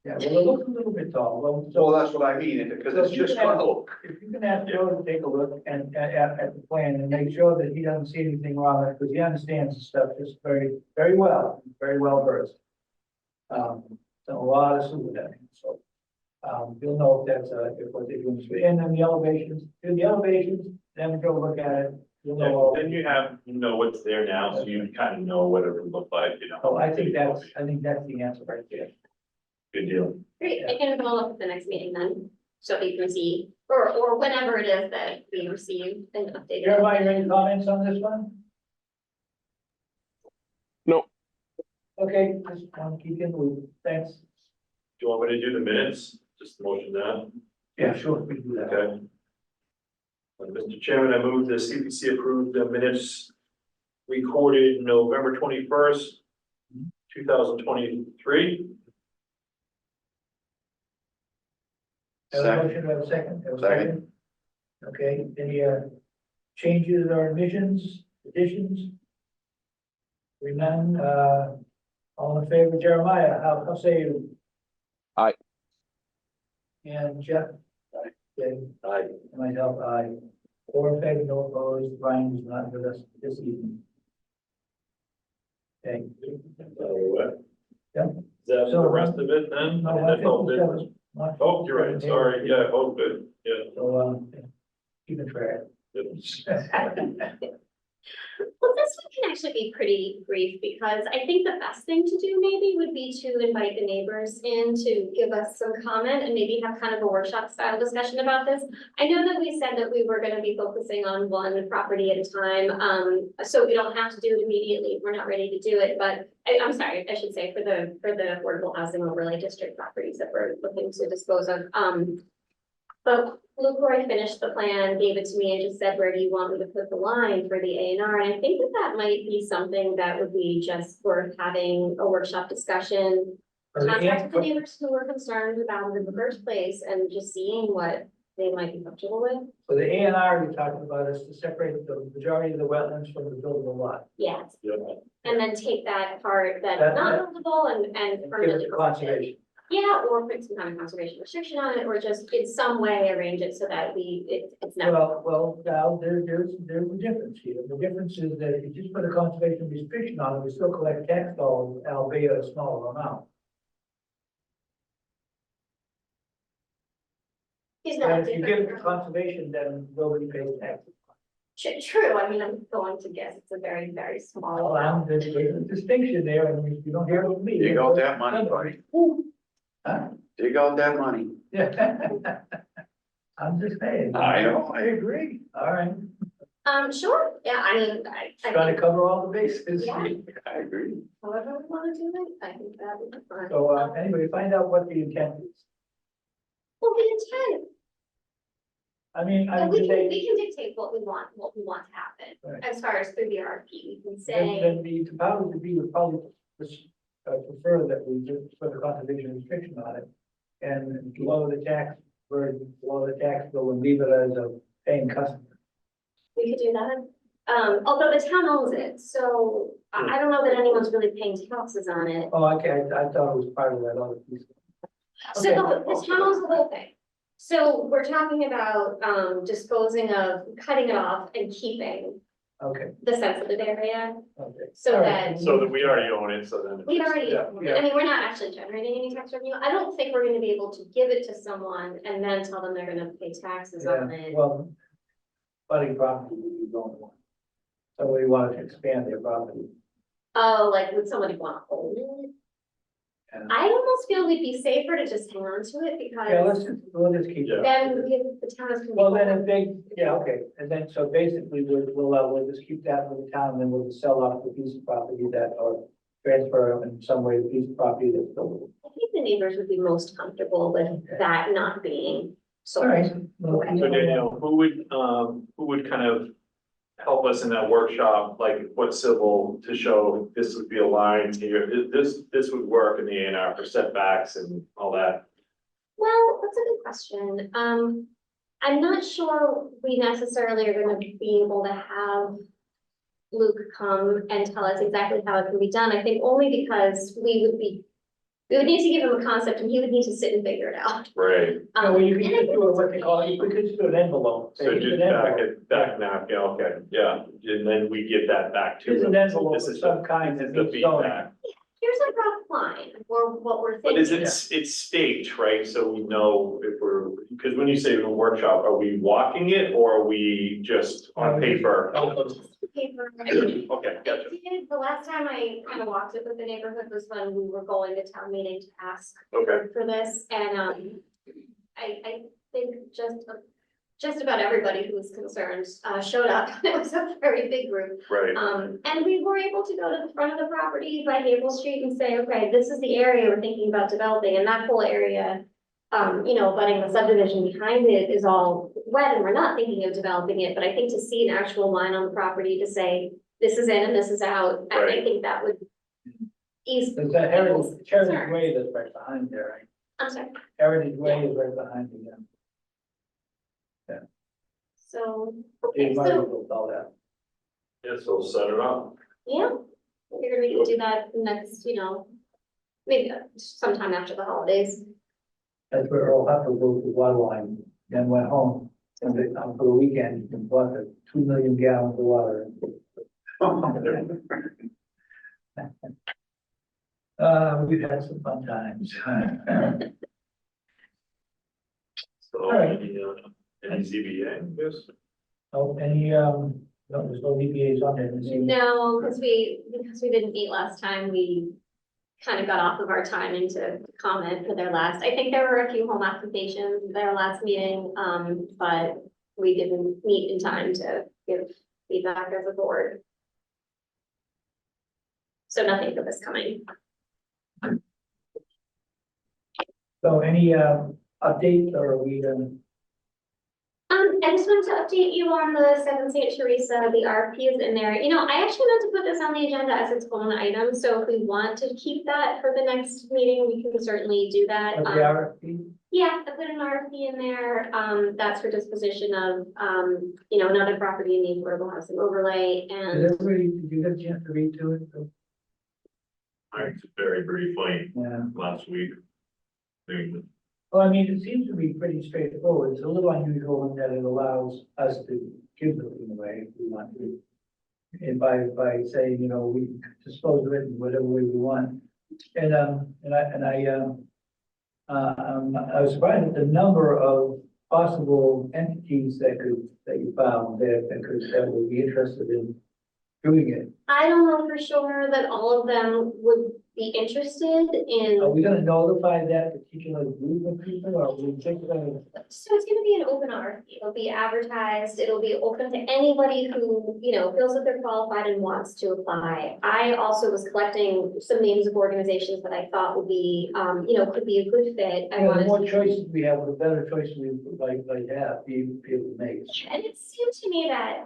Yeah, well, it looks a little bit tall. Well, Well, so that's what I mean, because it's just gonna look. if you can ask Joe to take a look and at the plan and make sure that he doesn't see anything wrong, because he understands the stuff just very well versed. So a lot of super that, so. You'll know if that's, if what they're doing, and then the elevations, then go look at it, you'll know. all- Then you know what's there now, so you kind of know what it would look like, you know. Oh, I think that's the answer right there. Good deal. great, I can follow up at the next meeting then, so you can see, or whenever it is that we receive an update. Jeremiah, any comments on this one? No. Okay, just want to keep in the loop, thanks. Do you want me to do the minutes? Just motion that, Yeah, sure, we can do that. okay? Mr. Chairman, I move the CPC approved the minutes recorded November 21st, 2023. Have a Second. motion, have a second? Have a Second. Okay, any, changes or additions? Hearing none, all in favor, Jeremiah, how say you? Aye. And Jeff? Aye. Okay, aye, myself, aye. 4 in favor, no opposed, Brian is not with us this evening. Okay. Yeah. Is that So- the rest of it then? No, That's all business. 157. Oh, you're right, sorry, yeah, oh, good, yeah. So, keep it track. Well, this one can actually be pretty brief, because I think the best thing to do maybe would be to invite the neighbors in to give us some comment and maybe have kind of a workshop style discussion about this. I know that we said that we were gonna be focusing on one property at a time, so we don't have to do it immediately if we're not ready to do it, but I'm sorry, I should say for the affordable housing overlay district properties that we're looking to dispose of. But Luke Roy finished the plan, gave it to me and just said, where do you want me to put the line for the A&R? And I think that that might be something that would be just worth having a workshop discussion. Contact the neighbors who were concerned about it in the first place and just seeing what they might be comfortable with. So the A and R you're talking about is to separate the majority of the wetlands from the buildable lot. Yes, Yeah. and then take that part that's That- not buildable and Give it permanently. to conservation. Yeah, or put some kind of conservation restriction on it, or just in some way arrange it so that it's not. Well, now, there's a difference here. The difference is that if you just put a conservation restriction on it, we still collect tax dollars, albeit a smaller amount. It's And not if you give it to different. conservation, then nobody pays taxes. True, I mean, I'm going to guess it's a very, very small Well, amount. there's a distinction there, and you don't hear it from me. Dig out that money, buddy. Huh? Dig out that money. Yeah. I'm just saying. I know, I agree. All right, Sure, yeah, I mean, I trying think to cover all the bases. Yeah. I agree. however we want to do it, I think that would be fine. So, anyway, find out what the intent is. Well, the intent, I mean, we they, can dictate what we want to happen, Right. as far as through the RFP, we can then, say. then the powers that be would probably prefer that we just put a conservation restriction on it. And lower the tax burden, lower the tax bill and leave it as a paying customer. We could do that. Although the town owns it, so I don't know that anyone's really paying taxes on it. Oh, okay, I thought it was part of that other piece. So Okay. the town owns the whole thing. So we're talking about, disposing of, cutting it off and keeping Okay, the sensitive area, okay. so All right. that So that we already own it, so then. we already, Yeah. I mean, we're not actually generating any tax revenue. I don't think we're gonna be able to give it to someone and then tell them they're gonna pay taxes on Yeah, it. well, budding property, we don't want. Somebody wanted to expand their property. Oh, like, would somebody wanna own it? Yeah. I almost feel we'd be safer to just hang on to it Yeah, because we'll just keep it. then the town is. Well, then if they, yeah, okay, and then, so basically, we'll just keep that with the town, and then we'll sell off the piece of property that, or transfer in some way the piece of property that's buildable. I think the neighbors would be most comfortable with that not being All right. sold. Well, Okay. So Danielle, who would kind of help us in that workshop, like what civil to show this would be a line here, this would work in the A&R for setbacks and all that? Well, that's a good question. I'm not sure we necessarily are gonna be able to have Luke come and tell us exactly how it can be done. I think only because we would need to give him a concept and he would need to sit and figure it out. Right. Yeah, well, you And can I just think do it, that's what they call, you could just do an envelope. Say, So here's just an back envelope. it, back now, yeah, okay, yeah, and then we give that back to Here's them. an envelope This of is some the- kind this is that the meets zoning. feedback. Here's a rough line, or what we're But is thinking. it's staked, right? So we know if we're, because when you say a workshop, are we walking it or are we just on paper? Paper. Okay, I gotcha. did, the last time I kind of walked it with the neighborhood was when we were going to town meeting to ask Okay, for this, and, I think just about everybody who was concerned, showed up. It was a very big group. right. And we were able to go to the front of the property by Maple Street and say, okay, this is the area we're thinking about developing, and that whole area, abutting the subdivision behind it is all wet, and we're not thinking of developing it, but I think to see an actual line on the property to say, this is in and this is out, I Right. think that would ease. There's that people's Heritage concerns. Way that's right behind there, right? I'm sorry, Heritage Way is right behind you, yeah. so, They okay, might so, have built all that. Yeah, so set it up. yeah, I figured we could do that next, maybe sometime after the holidays. That's where Earl Huff will go to the water line, then went home, and they, for the weekend, and bought the 2 million gallons of water. We've had some fun times. So, All right. any ZBA, yes? Oh, any, no, there's no DBAs on there. No, because we didn't meet last time, we kind of got off of our timing to comment for their last, I think there were a few home occupations at their last meeting, but we didn't meet in time to give feedback as a board. So nothing for this coming. So any, updates, or are we, I just wanted to update you on the 7 St. Teresa, the RFP is in there. You know, I actually meant to put this on the agenda as its own item, so if we want to keep that for the next meeting, we can certainly do that. Of the RFP, Yeah, I put an RFP in there, that's for disposition of, you know, another property in the affordable housing overlay, and did you get a chance to read to it? Very briefly, Yeah. last week. Well, I mean, it seems to be pretty straightforward. It's a little unusual in that it allows us to give the thing away if we want to. And by saying, you know, we dispose of it in whatever way we want. And I was surprised at the number of possible entities that you found that would be interested in doing it. I don't know for sure that all of them would be interested in. Are we gonna notify that particular group of people, or we think that? So it's gonna be an open RFP, it'll be advertised, it'll be open to anybody who, you know, feels that they're qualified and wants to apply. I also was collecting some names of organizations that I thought would be, you know, could be a good fit. I The wanted more to. choices we have, the better choices we have, be able to make. And it seemed to me that,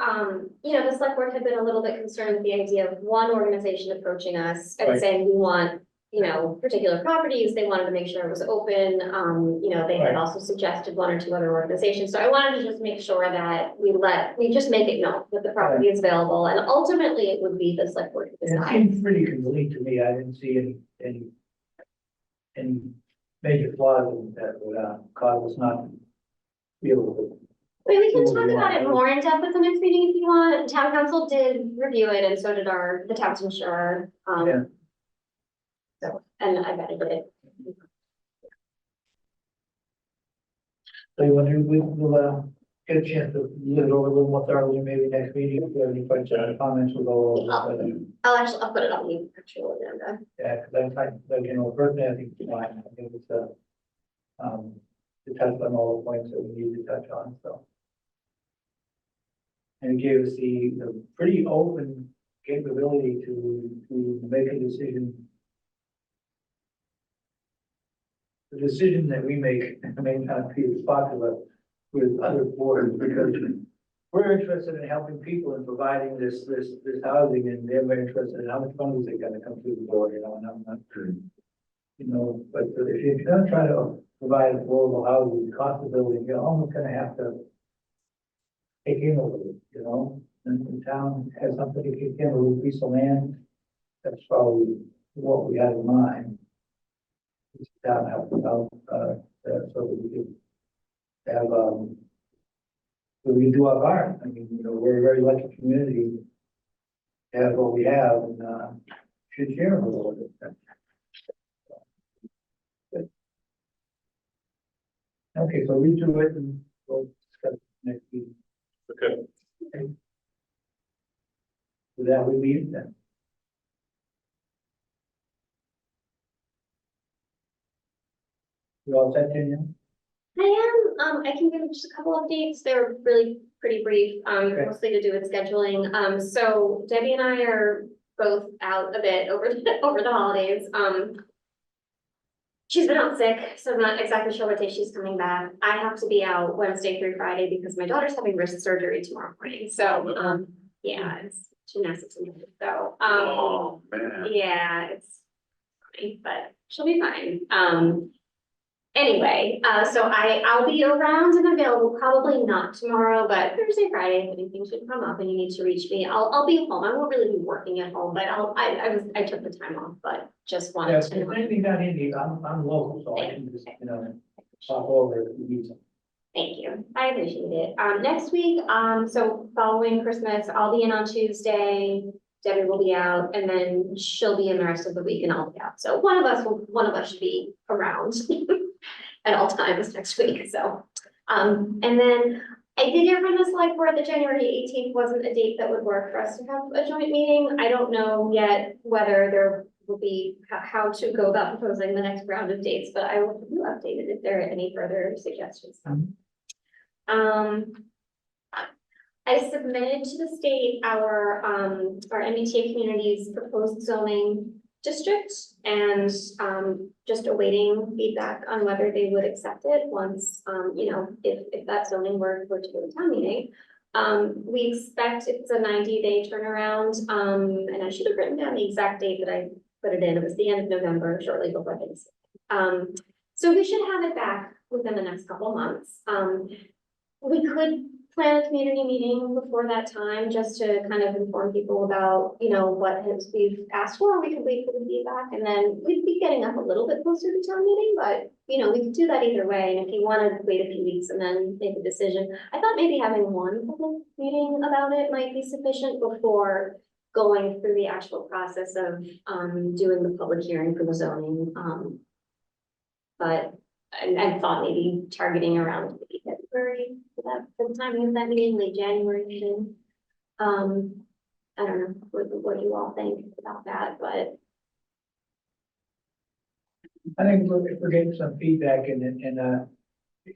you know, the select board had been a little bit concerned with the idea of one organization approaching us and Right. saying, we want, you know, particular properties, they wanted to make sure it was open, you know, they had Right. also suggested 1 or 2 other organizations, so I wanted to just make sure that we just make it known that the property is available, and ultimately it would be the select board to And it decide. seemed pretty complete to me. I didn't see any major flaws in that would cause us not to be able to. I mean, we can Sure, talk we about want it to. more in depth at the next meeting if you want, town council did review it, and so did the town's insurer, Yeah. and I vetted it. So you want to, we'll get a chance to look it over a little more thoroughly, maybe next meeting, if we have any questions or comments, we'll go over it. I'll put it on the actual agenda. Yeah, because you know, personally, I think it's fine. I think it's to touch on all the points that we need to touch on, so. And it gave us the pretty open capability to make a decision. The decision that we make may not be as popular with other boards, because we're interested in helping people and providing this housing, and they're very interested in how much money is it gonna come through the door, you know, and I'm not sure. You know, but if you're gonna try to provide affordable housing, the cost of building, you're almost gonna have to take in a little, you know, and the town has something to kick in, a little piece of land. That's probably what we had in mind. This town helped out, so that we could have, so we can do our part. I mean, you know, we're a very lucky community to have what we have, and, should share a little bit. Good. Okay, so read through it and we'll discuss it next week. Okay. Okay. With that, we leave then. You all set, Danielle? I am, I can give just a couple updates, they're really pretty brief, Okay. mostly to do with scheduling. So Debbie and I are both out a bit over the holidays. She's been out sick, so I'm not exactly sure what day she's coming back. I have to be out Wednesday through Friday because my daughter's having wrist surgery tomorrow morning, so, yeah, it's gymnastics. So, Oh, man. yeah, it's funny, but she'll be fine. Anyway, so I'll be around and available, probably not tomorrow, but Thursday, Friday, if anything should come up and you need to reach me, I'll be home. I won't really be working at home, but I took the time off, but just Yeah, wanted if to. anything got in, I'm local, so I can just, you know, pop over if you need something. Thank you. I appreciate it. Next week, so following Christmas, I'll be in on Tuesday. Debbie will be out, and then she'll be in the rest of the week and I'll be out. So one of us should be around at all times next week, so. And then I did hear from the select board that January 18th wasn't a date that would work for us to have a joint meeting. I don't know yet whether there will be how to go about proposing the next round of dates, but I will keep you updated if there are any further suggestions. I submitted to the state our MBTA community's proposed zoning district and, just awaiting feedback on whether they would accept it once, if that zoning were to go to town meeting. We expect it's a 90-day turnaround, and I should have written down the exact date that I put it in. It was the end of November, shortly before Thanksgiving. So we should have it back within the next couple of months. We could plan a community meeting before that time, just to kind of inform people about, what we've asked for. We could wait for the feedback, and then we'd be getting up a little bit closer to town meeting, but, we could do that either way. And if you want to wait a few weeks and then make a decision, I thought maybe having one public meeting about it might be sufficient before going through the actual process of, doing the public hearing for the zoning. But I thought maybe targeting around February for the timing of that meeting, late January meeting. I don't know what you all think about that, but I think we're getting some feedback and,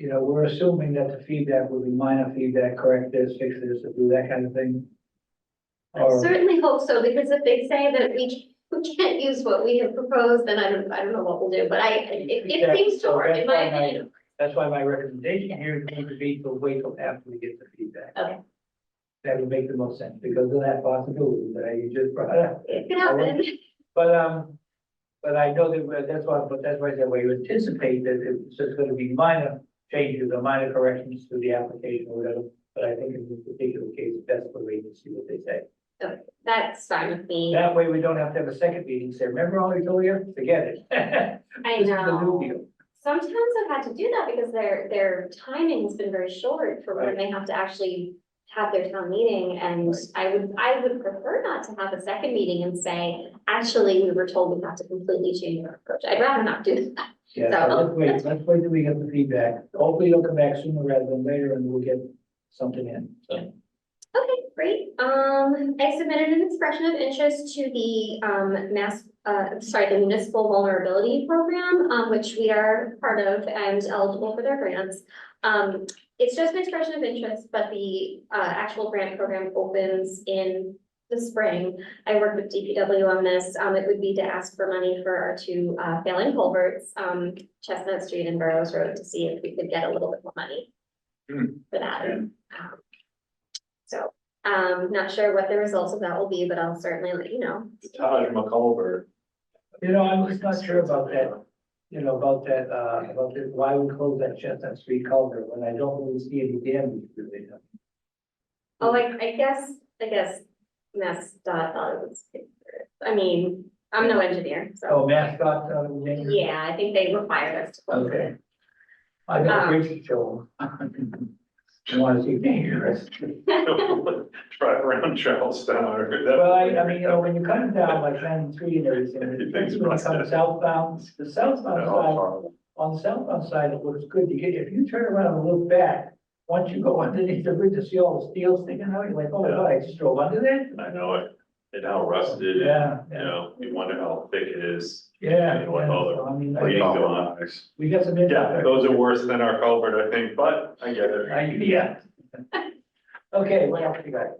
we're assuming that the feedback will be minor feedback, correct this, fix this, or do that kind of thing. I certainly hope so, because if they say that we can't use what we have proposed, then I don't know what we'll do, but it seems to work, in my opinion. That's why my recommendation here is going to be to wait till after we get the feedback. Okay. That would make the most sense, because of that possibility that you just brought up. It can happen. But I know that, that's why I said, well, you anticipate that it's just gonna be minor changes or minor corrections to the application or whatever. But I think in this particular case, that's the way to see what they say. Okay, that's fine with me. That way we don't have to have a second meeting, say, remember all I told you? Forget it. I This is the new know. deal. Sometimes I've had to do that because their timing has been very short for when Right. they have to actually have their town meeting. And I would prefer not to have a second meeting and say, actually, we were told we have to completely change our approach. I'd rather not do that. Yeah, So- so let's wait till we get the feedback. Hopefully it'll come back sooner rather than later and we'll get something in, so. Okay, great. I submitted an expression of interest to the the municipal vulnerability program, which we are part of and eligible for their grants. It's just an expression of interest, but the actual grant program opens in the spring. I worked with DPW on this. It would be to ask for money for our two failing culverts, Chestnut Street and Burrows Road, to see if we could get a little bit more money for that. So, not sure what the results of that will be, but I'll certainly let you know. Taj McCulver. I'm just not sure about that, why we close that Chestnut Street culvert when I don't really see any damage really. Oh, I guess Mass Dot thought it was. I mean, I'm no engineer, so. Oh, mascot, Yeah, I think they required us to close it. okay. I got a great show. You want to see dangerous. Drive around Charlestown. Well, I mean, when you come down like 93 and everything, Everything's when you come rusted. southbound, the southbound side, on the southbound side, it looks good. If you turn around and look back, once you go underneath the bridge, you see all the steel sticking out, you're like, oh my God, I just drove under that? I know it, and how rusted, and, Yeah, you wonder how thick it is. yeah. And what all the So, I mean, cleaning I- going on. we got some. Yeah, those are worse than our culvert, I think, but I get it. Yeah. Okay, what else you got?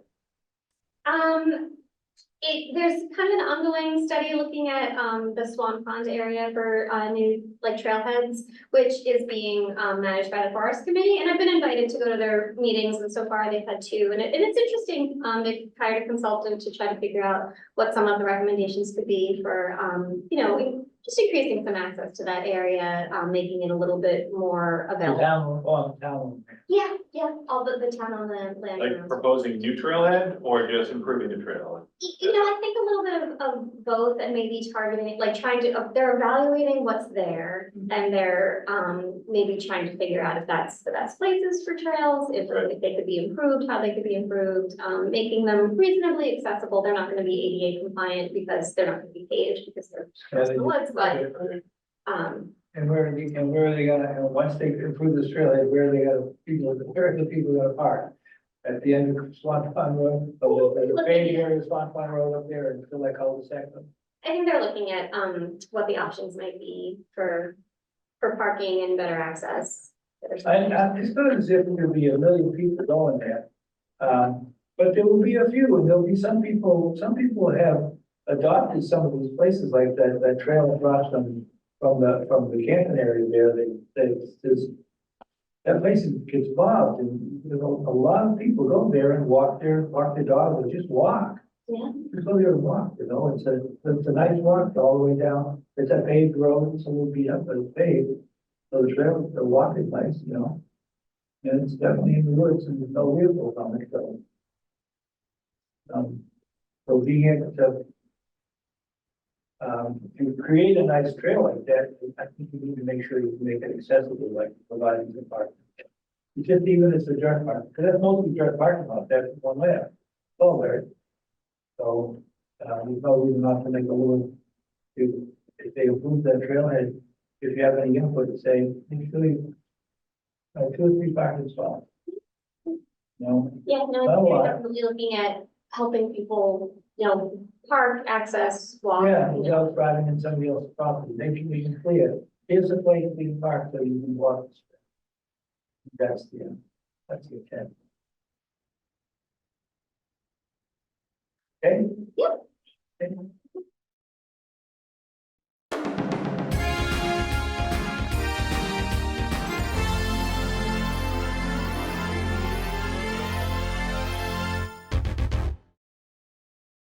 There's kind of an ongoing study looking at, the Swan Pond area for, new, trailheads, which is being, managed by the Forest Committee, and I've been invited to go to their meetings, and so far they've had two, and it's interesting. They've hired a consultant to try to figure out what some of the recommendations could be for, just increasing some access to that area, making it a little bit more available. Town. Yeah, all the town on the land. Like use. proposing new trailhead or just improving the trail? I think a little bit of both, and maybe targeting, they're evaluating what's there, and they're, maybe trying to figure out if that's the best places for trails, if they could be improved, how they could be improved, making them reasonably accessible. They're not gonna be ADA compliant because they're not gonna be paved because they're across the woods, but, And where are they gonna, once they improve this trailhead, where are the people gonna park? At the end of Swan Pond Road, or the paved area of Swan Pond Road up there and fill that cul-de-sac? I think they're looking at, what the options might be for parking and better access. It's not as if there'll be a million people going there. But there will be a few, and there'll be some people have adopted some of these places like that trail across from the camping area there, there's, that place gets bogged, and, you know, a lot of people go there and walk their dogs, or just walk. Yeah. Just go there and walk, you know, it's a nice walk all the way down, it's a paved road, it's a little beat up, but it's paved. So the trail, the walk is nice, you know, and it's definitely in the woods, and there's no vehicles on it, so. So being able to create a nice trail like that, I think you need to make sure you can make it accessible, like providing the park. It's just even if it's a dirt park, because that's mostly dirt parking lot, that's one layer, all there. So, there's no reason not to make a little, if they approve that trailhead, if you have any input to say, make sure you, 2 or 3 parking spots. No, Yeah, no, Oh, you're wow. definitely looking at helping people, you know, park, access, walk. yeah, you know. without driving in somebody else's property, make sure you can clear, here's a place we can park so you can walk. That's the intent. Okay? Yep. Okay.